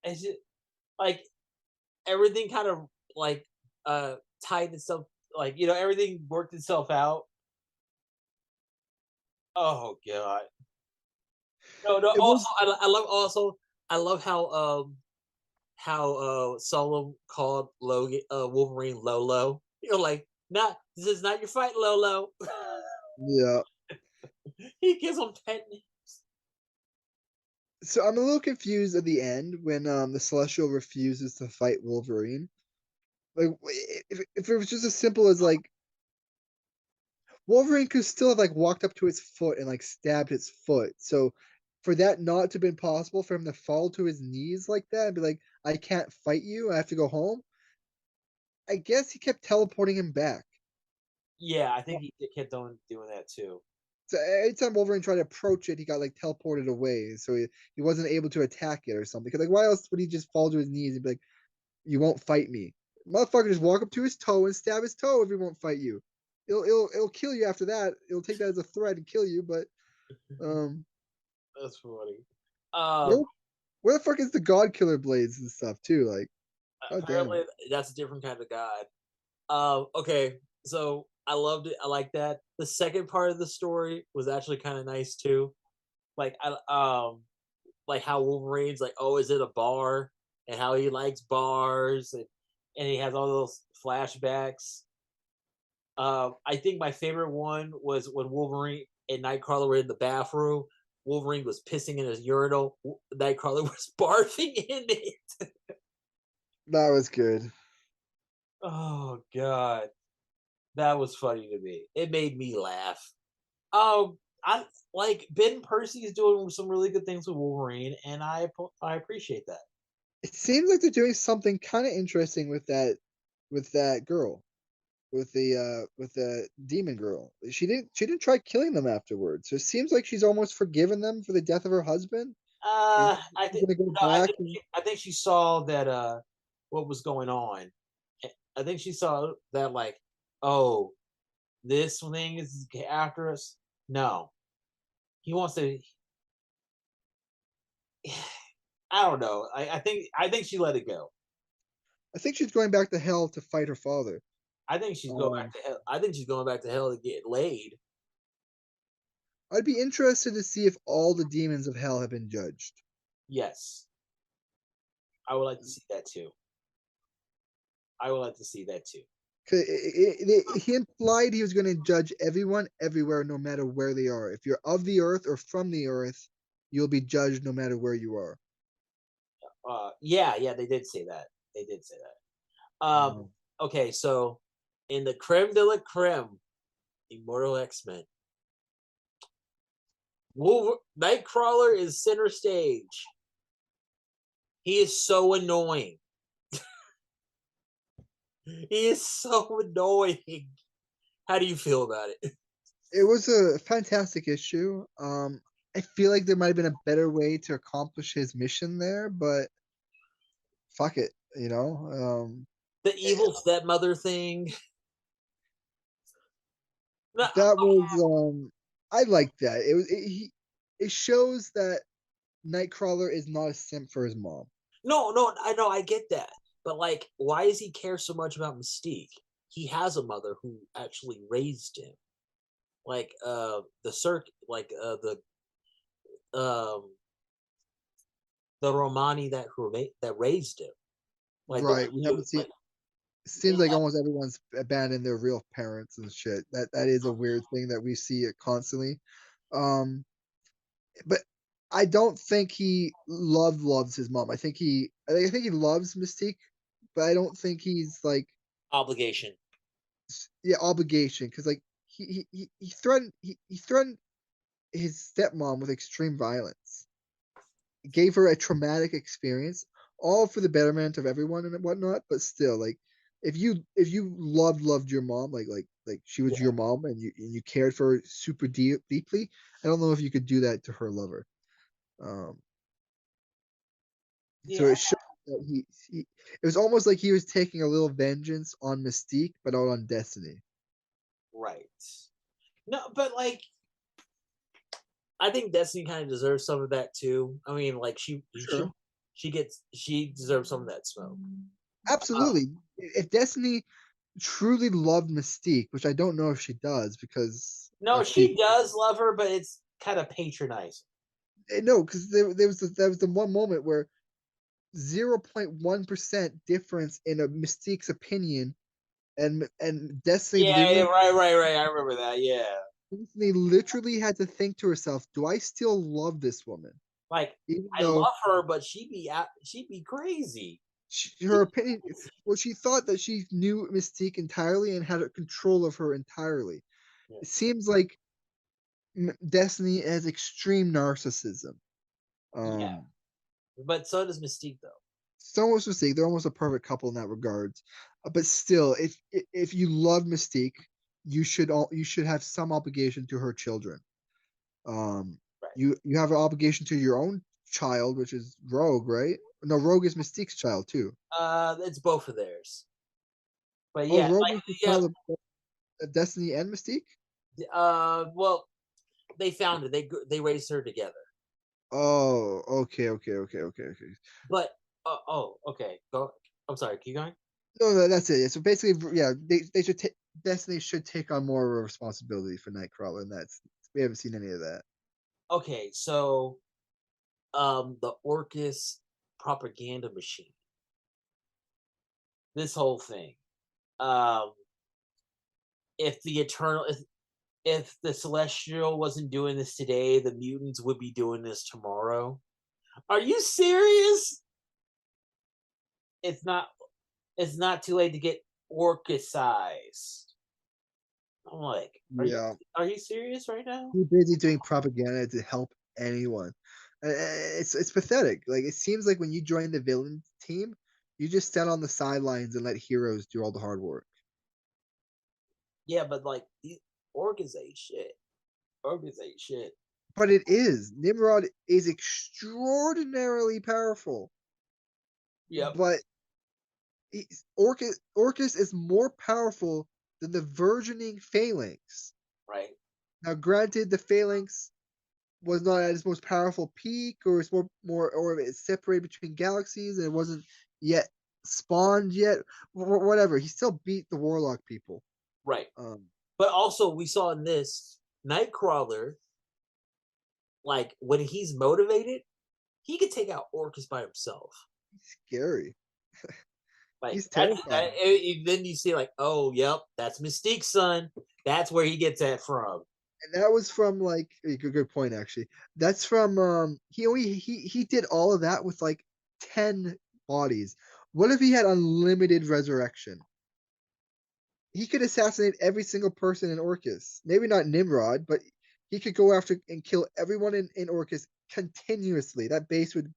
it's just like everything kind of like tied itself like everything worked itself out. Oh god. No, no. It Also, was I love how Solomon called Logan Wolverine Lolo. You're like, nah, this is not your fight, Lolo. yeah. He gives him pet names. So I'm a little confused at the end when the Celestial refuses to fight Wolverine. Like if it was just as simple as like Wolverine could still have like walked up to its foot and like stabbed its foot. So for that not to have been possible for him to fall to his knees like that and be like, I can't fight you, I have to go home. I guess he kept teleporting him back. Yeah, I think he kept on doing that too. So every time Wolverine tried to approach it, he got like teleported away. So he wasn't able to attack it or something. Because like why else would he just fall to his knees and be like, you won't fight me? Motherfucker just walk up to his toe and stab his toe if he won't fight you. It'll kill you after that. It'll take that as a threat and kill you, but um That's funny. where Um, where the fuck is the God Killer blades and stuff too? Like, god damn. apparently that's a different kind of god. Okay, so I loved it. I like that. The second part of the story was actually kind of nice too. Like like how Wolverine's like always at a bar and how he likes bars and he has all those flashbacks. I think my favorite one was when Wolverine and Nightcrawler were in the bathroom. Wolverine was pissing in his urinal. Nightcrawler was barfing in it. That was good. Oh god, that was funny to me. It made me laugh. I like Ben Percy is doing some really good things with Wolverine, and I appreciate that. It seems like they're doing something kind of interesting with that girl, with the demon girl. She didn't try killing them afterwards. So it seems like she's almost forgiven them for the death of her husband. And I she's think gonna go no, back and I think she saw that what was going on. I think she saw that like, oh, this thing is after us. No, he wants to. I don't know. I think she let it go. I think she's going back to hell to fight her father. I think she's going back Um, to hell. I think she's going back to hell to get laid. I'd be interested to see if all the demons of hell have been judged. Yes, I would like to see that too. I would like to see that too. 'Cause he implied he was going to judge everyone everywhere, no matter where they are. If you're of the earth or from the earth, you'll be judged no matter where you are. Yeah, yeah, they did say that. They did say that. Um, Okay, so in the creme de la creme, Immortal X-Men, Nightcrawler is center stage. He is so annoying. He is so annoying. How do you feel about it? it was a fantastic issue. I feel like there might have been a better way to accomplish his mission there, but fuck it, you know. The evil stepmother thing. No, That was I like that. It shows that Nightcrawler is not a simp for his mom. no, I know, I get that, but like, why does he care so much about Mystique? He has a mother who actually raised him, like um the Romani that raised him, like the Right. We haven't seen like seems like almost everyone's abandoned their real parents and shit. That is a weird thing that we see it constantly. Um but I don't think he loves his mom. I think he loves Mystique, but I don't think he's like obligation. yeah, obligation because like he threatened his stepmom with extreme violence. Gave her a traumatic experience, all for the betterment of everyone and whatnot. But still, like if you loved your mom, like she was Yeah, your mom and you cared for her super deeply, I don't know if you could do that to her lover. Um, so yeah, it showed that it was almost like he was taking a little vengeance on Mystique, but out on Destiny. right. No, but like, I think Destiny kind of deserves some of that too. I mean, like Sure. she deserves some of that smoke. Uh, Absolutely. If Destiny truly loved Mystique, which I don't know if she does because no, of she people. does love her, but it's kind of patronizing. No, because there was the one moment where 0.1% difference in a Mystique's opinion and Yeah, yeah, right. I remember that. Yeah, Destiny literally had to think to herself, do I still love this woman? like Even I though love her, but she'd be crazy. her opinion, well, she thought that she knew Mystique entirely and had control of her entirely. Yeah, It seems like Destiny has extreme narcissism. yeah, Um, but so does Mystique, though. it's almost Mystique. They're almost a perfect couple in that regards. But still, if you love Mystique, you should have some obligation to her children. Um, Right. you have an obligation to your own child, which is Rogue, right? No, Rogue is Mystique's child too. It's both of theirs. But Oh, yeah, Rogue like is the yeah. child of Destiny and Mystique. Well, they found it. They raised her together. Oh, okay. But okay. Go. I'm sorry. Keep going. No, that's it. So basically, yeah, they should take. Destiny should take on more of a responsibility for Nightcrawler, and we haven't seen any of that. Okay, so the Orcus propaganda machine. This whole thing. Um if the eternal if the celestial wasn't doing this today, the mutants would be doing this tomorrow. Are you serious? It's not it's not too late to get Orcusized. I'm like, Yeah, are you serious right now? too busy doing propaganda to help anyone. It's pathetic. Like it seems like when you join the villain team, you just stand on the sidelines and let heroes do all the hard work. Yeah, but like these Orcus ain't shit. Orcus ain't shit. But it is. Nimrod is extraordinarily powerful, Yep. but Orcus is more powerful than the burgeoning Phalanx. Right. Now, granted, the Phalanx was not at its most powerful peak, or it's or it's separated between galaxies, and it wasn't yet spawned yet. Whatever, he still beat the Warlock people. Right. Um, But also we saw in this Nightcrawler, like when he's motivated, he could take out Orcus by himself. he's scary. Like He's terrifying. then you see like, oh, yep, that's Mystique's son. That's where he gets that from. And that was from like a good point actually. That's from he did all of that with like 10 bodies. What if he had unlimited resurrection? He could assassinate every single person in Orcus. Maybe not Nimrod, but he could go after and kill everyone in Orcus continuously. That base would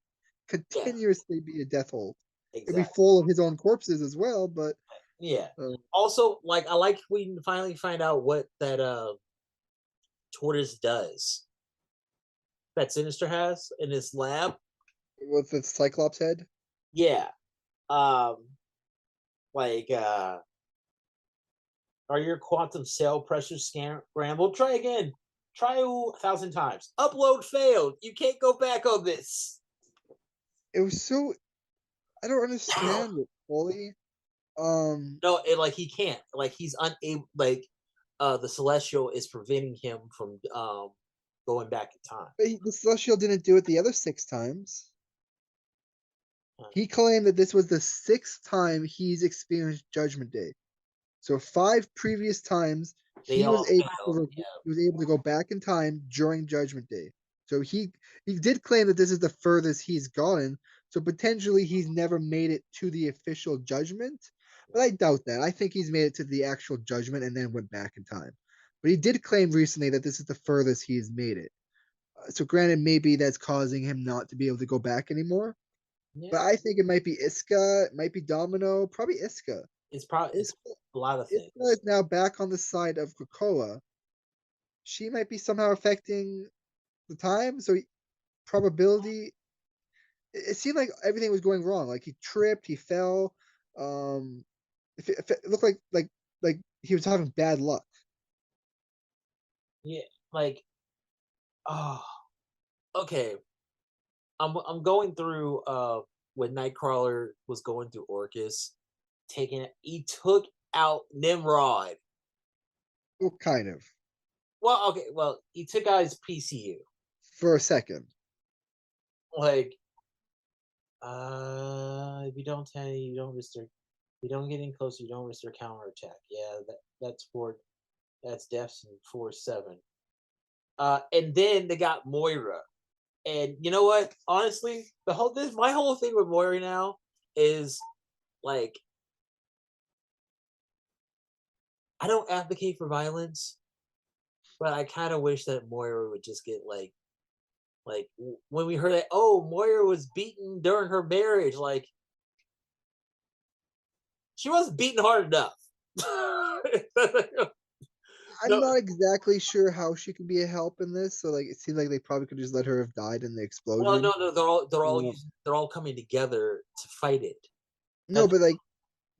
Yeah, continuously be a death hold. It'd be exactly. full of his own corpses as well, but Yeah. uh, Also, like I like we finally find out what that tortoise does. That Sinister has in his lab. with the Cyclops head. Yeah. Um like are your quantum cell pressure scrambled? Try again. Try 1,000 times. Upload failed. You can't go back on this. It was so I don't understand it fully. No, like he can't. Like he's unable. Like the celestial is preventing him from going back in time. But the Celestial didn't do it the other 6 times. He claimed that this was the 6th time he's experienced Judgment Day. So 5 previous times They he all was able failed. to Yeah. he was able to go back in time during Judgment Day. So he did claim that this is the furthest he's gotten. So potentially he's never made it to the official judgment. But I doubt that. I think he's made it to the actual judgment and then went back in time. But he did claim recently that this is the furthest he's made it. So granted, maybe that's causing him not to be able to go back anymore. But Yeah. I think it might be Iska, it might be Domino, probably Iska. It's probably it's Iska, a lot of things. Iska is now back on the side of Krakoa. She might be somehow affecting the time. So probability. It seemed like everything was going wrong. Like he tripped, he fell. If it looked like he was having bad luck. Yeah. Like oh, okay. I'm going through when Nightcrawler was going through Orcus, taking it. He took out Nimrod. Well, kind of Well, okay. Well, he took out his PCU. for a second. Like if you don't tell you don't risk their, if you don't get in closer, you don't risk their counterattack. Yeah, that's deaths in 4-7. And then they got Moira. And you know what? Honestly, my whole thing with Moira now is like I don't advocate for violence, but I kind of wish that Moira would just get like when we heard that Moira was beaten during her marriage, like she wasn't beaten hard enough. I'm No, not exactly sure how she could be a help in this. So like it seems like they probably could just let her have died in the well, explosion. no, Um, they're all coming together to fight it. no, That's but like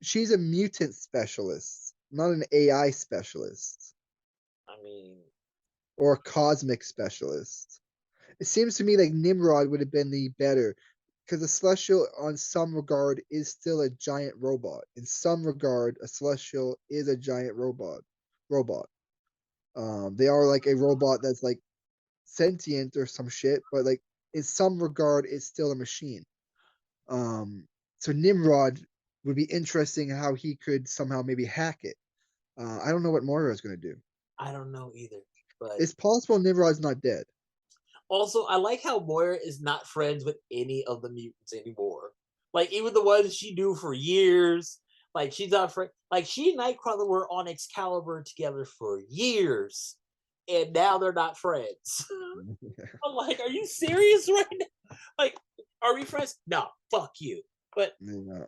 she's a mutant specialist, not an AI specialist I mean, or a cosmic specialist. It seems to me like Nimrod would have been the better. because a Celestial, on some regard, is still a giant robot. In some regard, a Celestial is a giant robot. Robot. They are like a robot that's like sentient or some shit, but like in some regard, it's still a machine. So Nimrod would be interesting how he could somehow maybe hack it. I don't know what Moira is going to do. I don't know either. But It's possible Nimrod's not dead. also, I like how Moira is not friends with any of the mutants anymore. Like even the ones she knew for years. Like she's not friend. Like she and Nightcrawler were on Excalibur together for years, and now they're not friends. I'm like, are you serious right now? Like, are we friends? No, fuck you. But Yeah.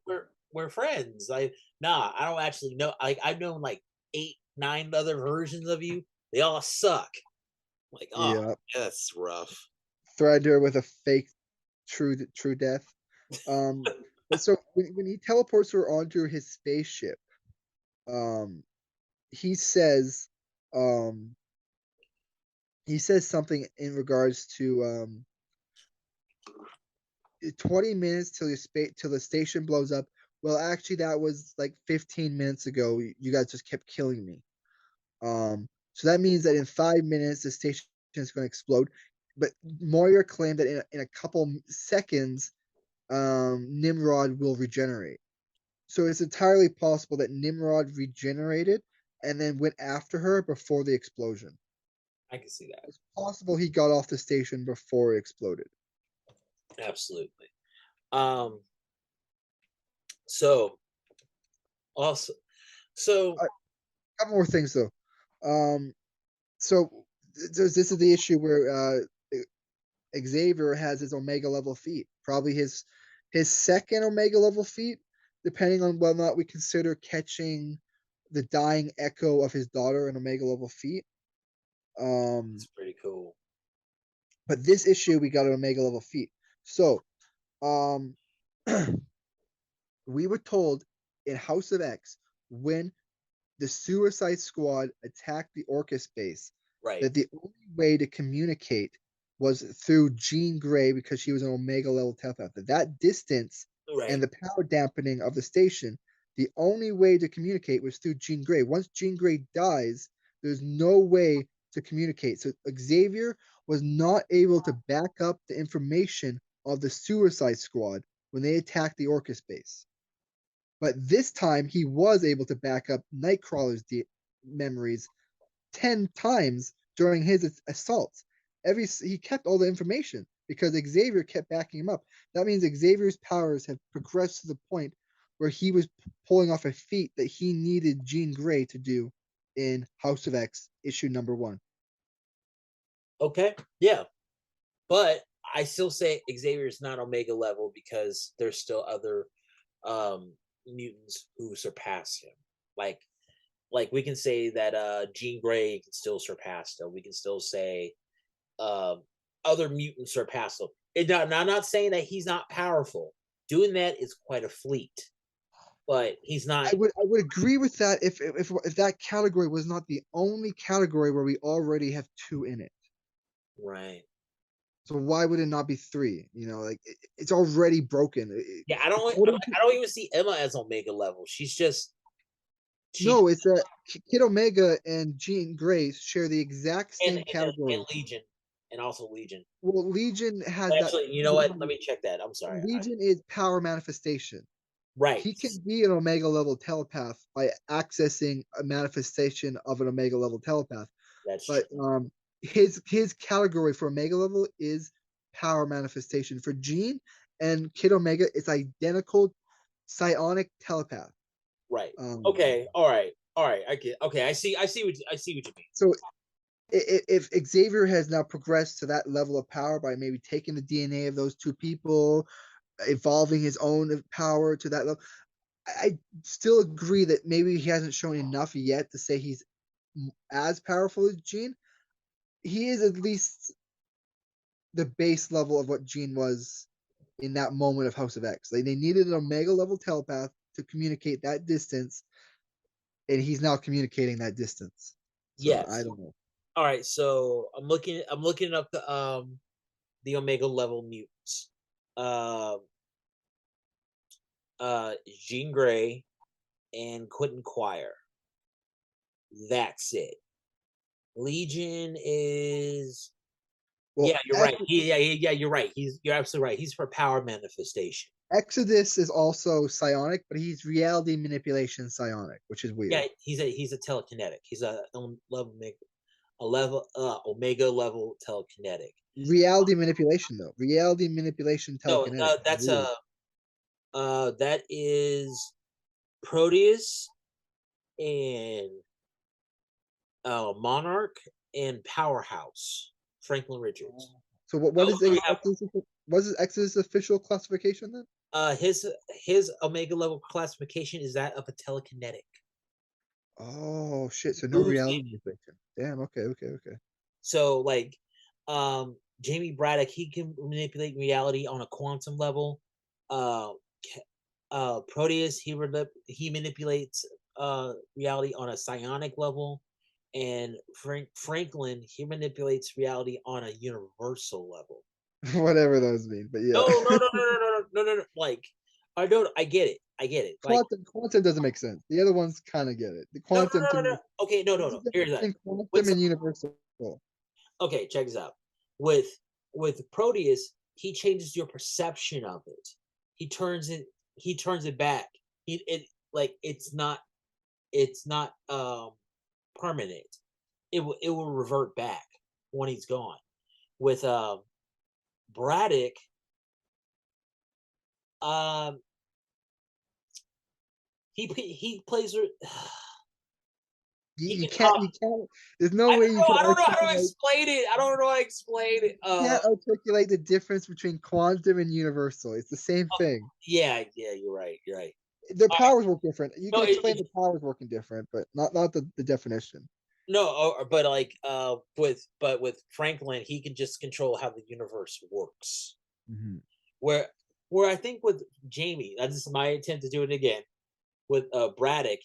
we're friends. Like, nah, I don't actually know. Like, I've known like 8, 9 other versions of you. They all suck. Like, oh, Yeah. that's rough. Threatened her with a fake true death. But so when he teleports her onto his spaceship, he says, um, he says something in regards to 20 minutes till the station blows up. Well, actually, that was like 15 minutes ago. You guys just kept killing me. So that means that in 5 minutes the station is going to explode. But Moira claimed that in a couple seconds, Nimrod will regenerate. So it's entirely possible that Nimrod regenerated and then went after her before the explosion. I can see that. It's possible he got off the station before it exploded. Absolutely. So also, so A couple more things though. So this is the issue where Xavier has his Omega level feat, probably his second Omega level feat, depending on whether or not we consider catching the dying echo of his daughter an Omega level feat. it's pretty cool. But this issue we got an Omega level feat. So, we were told in House of X when the Suicide Squad attacked the Orcus base Right. that the only way to communicate was through Jean Grey because she was an Omega level telepath. At that distance Right. and the power dampening of the station, the only way to communicate was through Jean Grey. Once Jean Grey dies, there's no way to communicate. So Xavier was not able to back up the information of the Suicide Squad when they attacked the Orcus base. But this time he was able to back up Nightcrawler's memories 10 times during his assaults. He kept all the information because Xavier kept backing him up. That means Xavier's powers have progressed to the point where he was pulling off a feat that he needed Jean Grey to do in House of X issue number 1. Okay. Yeah. But I still say Xavier is not Omega level because there's still other mutants who surpass him. Like we can say that Jean Grey can still surpass him. We can still say other mutants surpass him. And I'm not saying that he's not powerful. Doing that is quite a fleet, but he's not. I would agree with that if that category was not the only category where we already have 2 in it. Right. So why would it not be 3? You know, like it's already broken. Yeah, I don't even see Emma as Omega level. She's just no. It's that Kid Omega and Jean Grey share the exact same category. And Legion, and also Legion. Well, Legion has actually. You know what? Let me check that. I'm sorry. Legion is power manifestation. Right. He can be an Omega level telepath by accessing a manifestation of an Omega level telepath. That's but true. His category for Omega level is power manifestation. For Jean and Kid Omega, it's identical psionic telepath. Right. Okay. All right. I get. Okay. I see what you mean. So if Xavier has now progressed to that level of power by maybe taking the DNA of those 2 people, evolving his own power to that level, I still agree that maybe he hasn't shown enough yet to say he's as powerful as Jean. He is at least the base level of what Jean was in that moment of House of X. Like they needed an Omega level telepath to communicate that distance, and he's now communicating that distance. So yes. I don't know. All right, so I'm looking up the Omega level mutants. uh, Jean Grey, and Quentin Quire. That's it. Legion is Well, yeah, you're right. Yeah, you're right. You're absolutely right. He's for power manifestation. Exodus is also psionic, but he's reality manipulation psionic, which is Yeah, weird. he's a telekinetic. He's a level omega level telekinetic. Reality manipulation though. Reality manipulation No, telekinetic. that's Weird. that is Proteus and Monarch and Powerhouse. Franklin Richards. So what Oh, is we have what is Exodus official classification then? his omega level classification is that of a telekinetic. Oh shit! So no Proves reality it. manipulation. Damn. Okay. So like Jamie Braddock, he can manipulate reality on a quantum level. Uh, Proteus, he manipulates reality on a psionic level, and Franklin, he manipulates reality on a universal level. Whatever those mean, but yeah. No. Like, I don't. I get it. I get it. Like, Quantum doesn't make sense. The other ones kind of get it. The quantum to me, Okay, there's a Here's difference that. between quantum What's and universal. okay? Check this out. With Proteus, he changes your perception of it. He turns it. He turns it back. Like it's not permanent. It will revert back when he's gone. With Braddock, um, he plays. He You can can't. talk. You can't. There's no way you can I don't know how to articulate. explain it. I don't know how to explain it. You can't articulate the difference between quantum and universal. It's the same thing. Yeah, you're right. You're right. Their All right. powers work different. You No, can explain the powers working different, but not the definition. no, but like with Franklin, he can just control how the universe works. Mhm. Where I think with Jamie, that's just my attempt to do it again. With Braddock,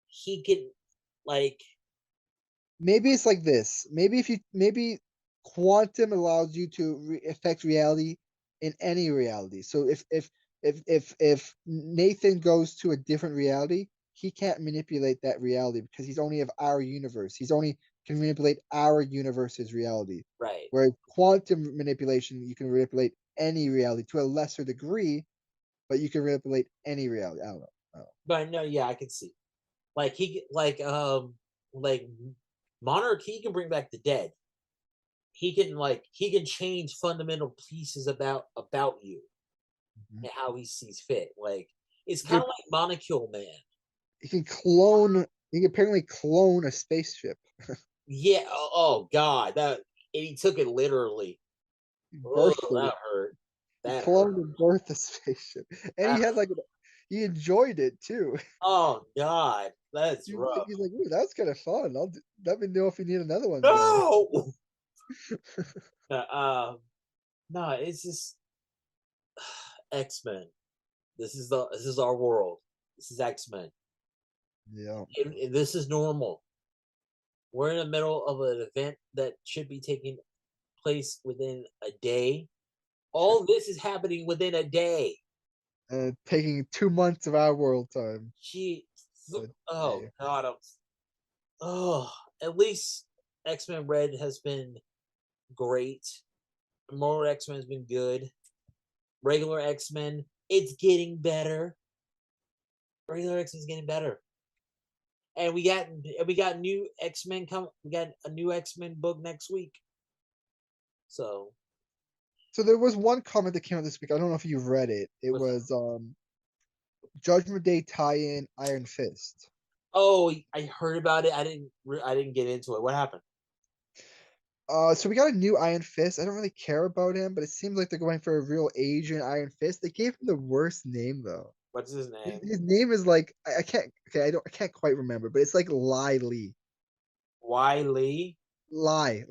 he can like Maybe it's like this. Maybe quantum allows you to affect reality in any reality. So if Nathan goes to a different reality, he can't manipulate that reality because he's only of our universe. He's only can manipulate our universe's reality. right. Whereas quantum manipulation, you can manipulate any reality to a lesser degree, but you can manipulate any reality. I don't know. But no, yeah, I can see. Like like Monarch, he can bring back the dead. He can change fundamental pieces about you Mhm. and how he sees fit. Like it's He kind can, of like Molecule Man. he can clone. He can apparently clone a spaceship. Yeah. Oh God, that and he took it literally. He Oh, birthed it. that hurt. He That hurt. cloned and birthed a spaceship, and he That, had he enjoyed it too. oh God, that's rough. He's like, "Ooh, that's kind of fun. Let me know if you need another one, son." No. uh, no, it's just X-Men. This is our world. This is X-Men. Yeah. And this is normal. We're in the middle of an event that should be taking place within a day. All this is happening within a day. Taking 2 months of our world time. She, A oh day. God, oh, at least X-Men Red has been great. Immortal X-Men has been good. Regular X-Men, it's getting better. Regular X-Men is getting better. And we got new X-Men come. We got a new X-Men book next week. So So there was one comment that came out this week. I don't know if you've read it. It what's that? was Judgment Day tie-in Iron Fist. Oh, I heard about it. I didn't get into it. What happened? So we got a new Iron Fist. I don't really care about him, but it seems like they're going for a real Asian Iron Fist. They gave him the worst name though. What's his name? His name is like I can't okay, I can't quite remember, but it's like Lai Lee. Lee? Like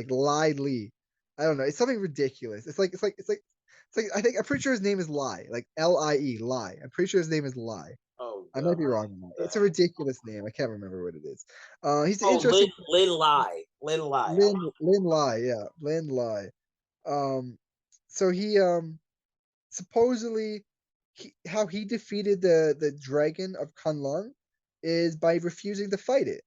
Lai Lee. I don't know. It's something ridiculous. I'm pretty sure his name is Lai, like Lie, Lie. I'm pretty sure his name is Lai. Oh I God. might be wrong on that. It's a ridiculous name. I can't remember what it is. He's an Oh, interesting Lin Lai. Lin Lai. Lin Lai, yeah, Lin Lai. Um, so supposedly how he defeated the dragon of Kunlun is by refusing to fight it.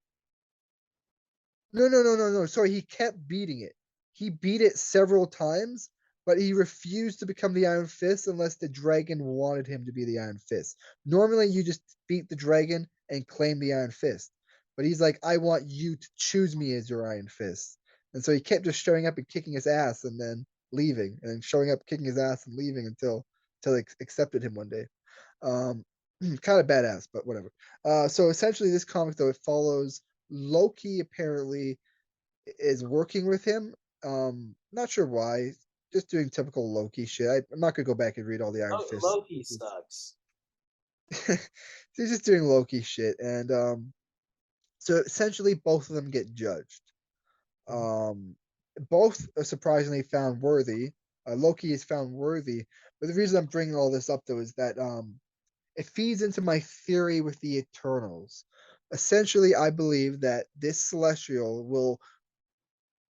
No. Sorry, he kept beating it. He beat it several times, but he refused to become the Iron Fist unless the dragon wanted him to be the Iron Fist. Normally, you just beat the dragon and claim the Iron Fist. But he's like, I want you to choose me as your Iron Fist. And so he kept just showing up and kicking his ass and then leaving, and showing up, kicking his ass and leaving until they accepted him one day. Um, kind of badass, but whatever. So essentially, this comic though, it follows Loki apparently is working with him. Not sure why. Just doing typical Loki shit. I'm not gonna go back and read all the Iron Fist. Loki sucks. He's just doing Loki shit, and so essentially both of them get judged. Um, both are surprisingly found worthy. Loki is found worthy, but the reason I'm bringing all this up though is that it feeds into my theory with the Eternals. Essentially, I believe that this Celestial will,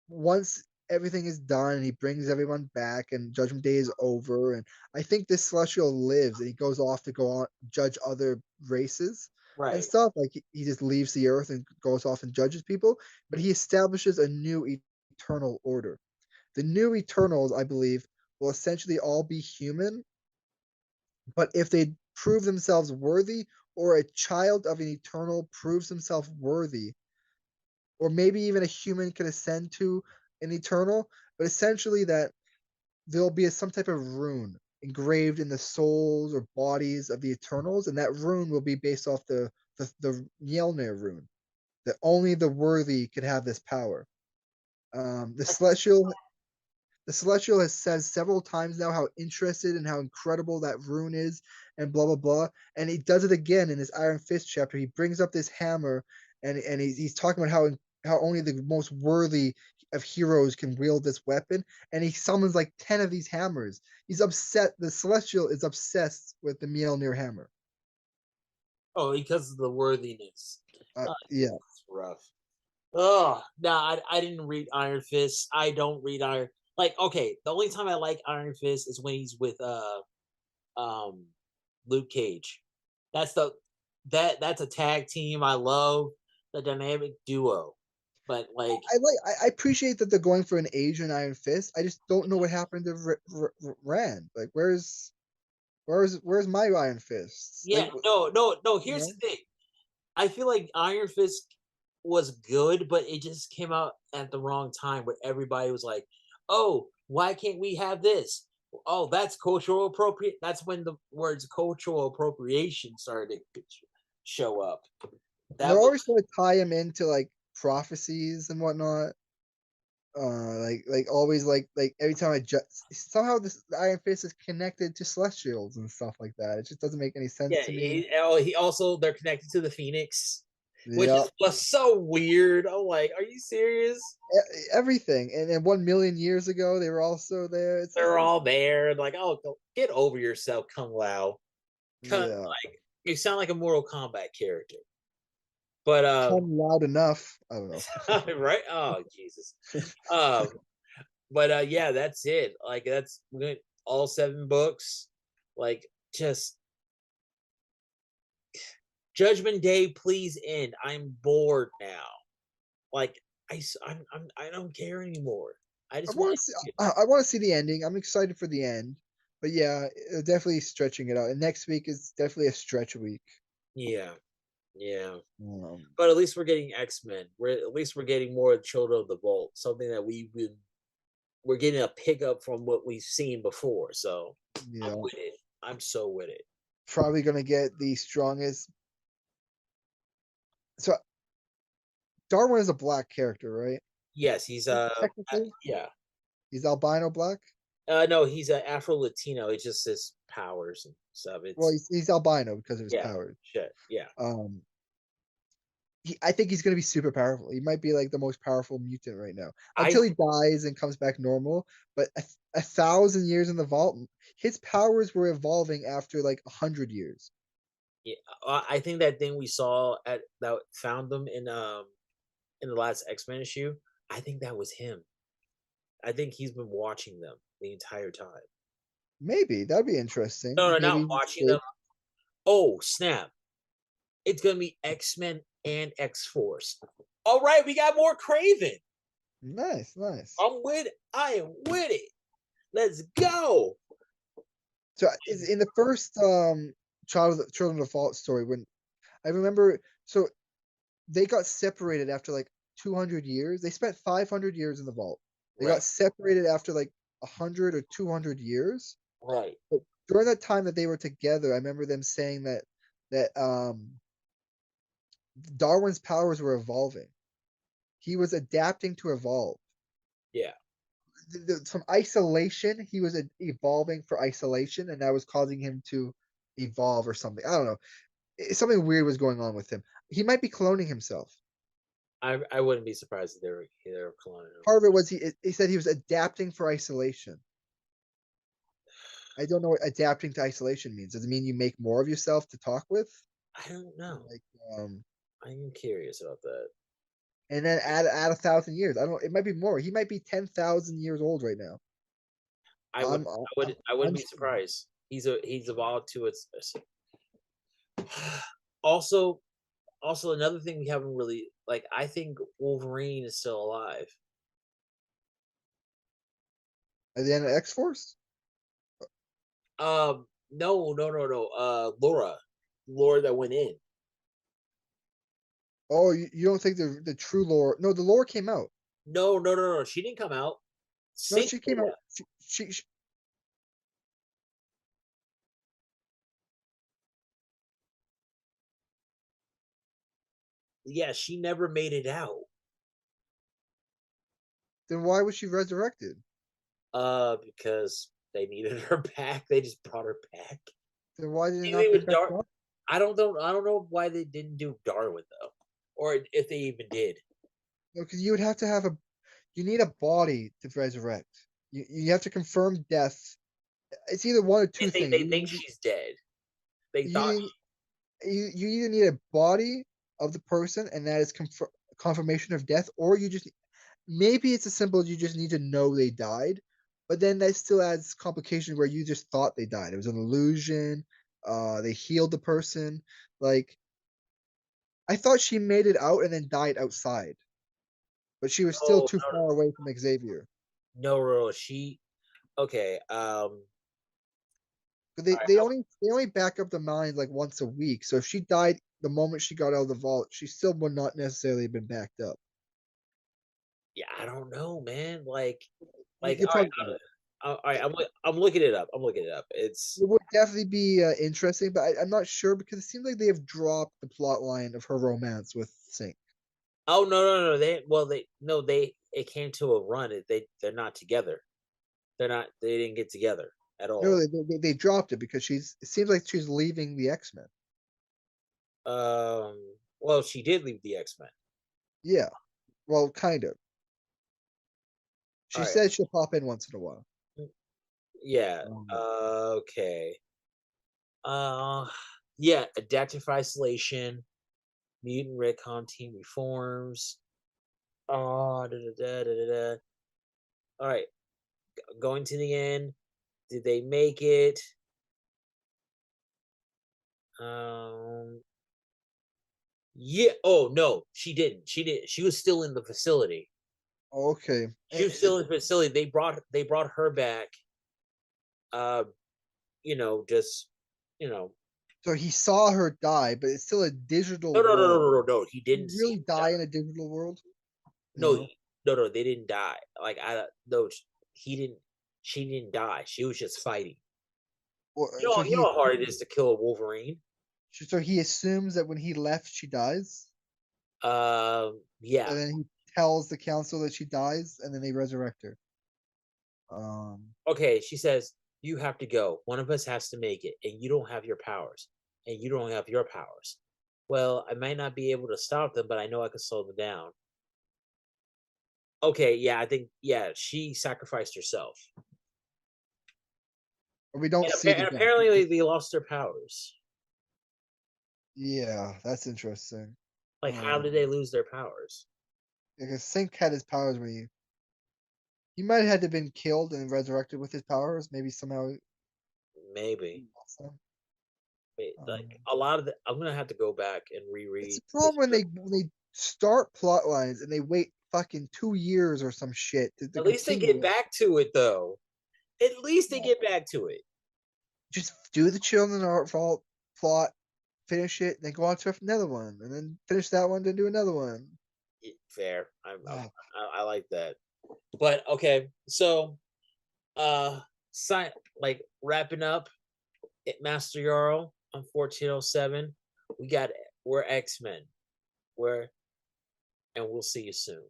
once everything is done and he brings everyone back and Judgment Day is over, and I think this Celestial lives and he goes off to go on judge other races and Right. stuff. Like he just leaves the Earth and goes off and judges people, but he establishes a new eternal order. The new Eternals, I believe, will essentially all be human, but if they prove themselves worthy, or a child of an Eternal proves himself worthy, or maybe even a human can ascend to an Eternal, but essentially that there'll be some type of rune engraved in the souls or bodies of the Eternals, and that rune will be based off the Mjolnir rune. That only the worthy could have this power. The Celestial has said several times now how interested and how incredible that rune is, and blah blah blah. And he does it again in his Iron Fist chapter. He brings up this hammer, and he's talking about how only the most worthy of heroes can wield this weapon. And he summons like 10 of these hammers. He's upset. The Celestial is obsessed with the Mjolnir hammer. Oh, because of the worthiness. Yeah. It's rough. Oh, no, I didn't read Iron Fist. I don't read Iron. Like, okay, the only time I like Iron Fist is when he's with um Luke Cage. That's the that's a tag team. I love the dynamic duo. But like, I appreciate that they're going for an Asian Iron Fist. I just don't know what happened to Rand. Like, where's my Iron Fist? yeah, Like, no. you Here's know, the thing. I feel like Iron Fist was good, but it just came out at the wrong time where everybody was like, "Oh, why can't we have this? Oh, that's cultural appropriate." That's when the words cultural appropriation started to show up. and they're That was always trying to tie him into like prophecies and whatnot. Like always like every time I just somehow this Iron Fist is connected to Celestials and stuff like that. It just doesn't make any sense yeah. to me. He also they're connected to the Phoenix, which Yeah, was so weird. I'm like, are you serious? everything. And 1 million years ago, they were also there. They're all there. Like, oh, get over yourself, Kung Lao. Yeah, Like, you sound like a Mortal Kombat character. But come loud enough. I don't know. right? Oh Jesus. Um, but yeah, that's it. Like that's all 7 books. Like just Judgment Day, please end. I'm bored now. Like I don't care anymore. I I just want want to see. I want to see the ending. I'm excited for the end. But yeah, definitely stretching it out. And next week is definitely a stretch week. yeah, yeah. Um, But at least we're getting X-Men. We're getting more Children of the Vault, something that we're getting a pickup from what we've seen before. So I'm yeah, with it. I'm so with it. probably gonna get the strongest. So Darwin is a black character, right? Yes, he's Technically, yeah. he's albino black. No, he's a Afro Latino. It's just his powers and stuff. Well, It's he's albino because of his yeah, powers. shit, yeah. Um, I think he's gonna be super powerful. He might be like the most powerful mutant right now I until he dies and comes back normal. But 1,000 years in the vault, his powers were evolving after like 100 years. yeah, I think that thing we saw at that found them in the last X-Men issue. I think that was him. I think he's been watching them the entire time. Maybe that'd be interesting. No, no, Maybe not he watching them. escaped. Oh, snap. It's gonna be X-Men and X-Force. All right, we got more Craven. Nice, nice. I am with it. Let's go. So is in the first Children of the Vault story when I remember, so they got separated after like 200 years. They spent 500 years in the vault. They Right, got separated after like 100 or 200 years. right. But during that time that they were together, I remember them saying that Darwin's powers were evolving. He was adapting to evolve. Yeah. From isolation, he was evolving for isolation, and that was causing him to evolve or something. I don't know. Something weird was going on with him. He might be cloning himself. I wouldn't be surprised if they were cloning him. Part of it was he said he was adapting for isolation. I don't know what adapting to isolation means. Does it mean you make more of yourself to talk with? I don't know. Like I'm curious about that. and then add 1,000 years. I don't. It might be more. He might be 10,000 years old right now. I wouldn't be Unsure. surprised. He's evolved to its also another thing we haven't really like I think Wolverine is still alive. At the end of X Force. No. Laura that went in. Oh, you don't think the true lore? No, the lore came out. No. She didn't come out. No, Sync she came out. Laura. She Yeah, she never made it out. then why was she resurrected? Because they needed her back. They just brought her back. Then why did it Even not bring with back Dar- Dawn? I don't know why they didn't do Darwin though, or if they even did. No, because you would have to have a. You need a body to resurrect. You have to confirm death. It's either one or two things. They think she's dead. They thought You you either need a body of the person, and that is confirmation of death, or you just maybe it's as simple as you just need to know they died, but then that still adds complication where you just thought they died. It was an illusion. They healed the person. Like I thought she made it out and then died outside, but she was still no, too far away from Xavier. no. She okay. But All right, they only back up the mind like once a week. So if she died the moment she got out of the vault, she still would not necessarily have been backed up. yeah, I don't know, man. Like You're all right, probably right. all right. I'm looking it up. I'm looking it up. It's It would definitely be interesting, but I'm not sure because it seems like they have dropped the plot line of her romance with Sync. oh no. They it came to a run. They're not together. They didn't get together at No, all. they dropped it because it seems like she's leaving the X-Men. Well, she did leave the X-Men. Yeah, well, kind of. All She right. says she'll pop in once in a while. Yeah. Um, Okay. Yeah, adaptive isolation, mutant recon team reforms. Oh, da. All right, going to the end. Did they make it? Um, yeah. Oh no, she didn't. She did. She was still in the facility. okay. She was still in the facility. They brought her back. Uh, just you know. So he saw her die, but it's still a digital world. No. He Did he didn't see really her die die. in a digital world? No, No. no. They didn't die. Like I no, he didn't. She didn't die. She was just fighting. Or, You know how hard it is to kill a Wolverine. so he assumes that when he left, she dies, Yeah. and then he tells the council that she dies, and then they resurrect her. Okay. She says you have to go. One of us has to make it, and you don't have your powers, and you don't have your powers. Well, I might not be able to stop them, but I know I can slow them down. Okay. Yeah. I think. Yeah. She sacrificed herself, But we don't see the and death. apparently they lost their powers. Yeah, that's interesting. Like, how did they lose their powers? Because Sync had his powers when he might have had to been killed and resurrected with his powers. Maybe somehow. Maybe. So, Like a lot of the, I'm gonna have to go back and it's reread. a problem when they start plot lines and they wait fucking 2 years or some shit to At least they continue get it. back to it, though. At least they Yeah. get back to it. Just do the Children of Fault plot, finish it, then go on to another one, and then finish that one, then do another one. Fair. Ah. I like that. But okay, so like wrapping up at Master Yarl on 1407. We're X-Men. And we'll see you soon.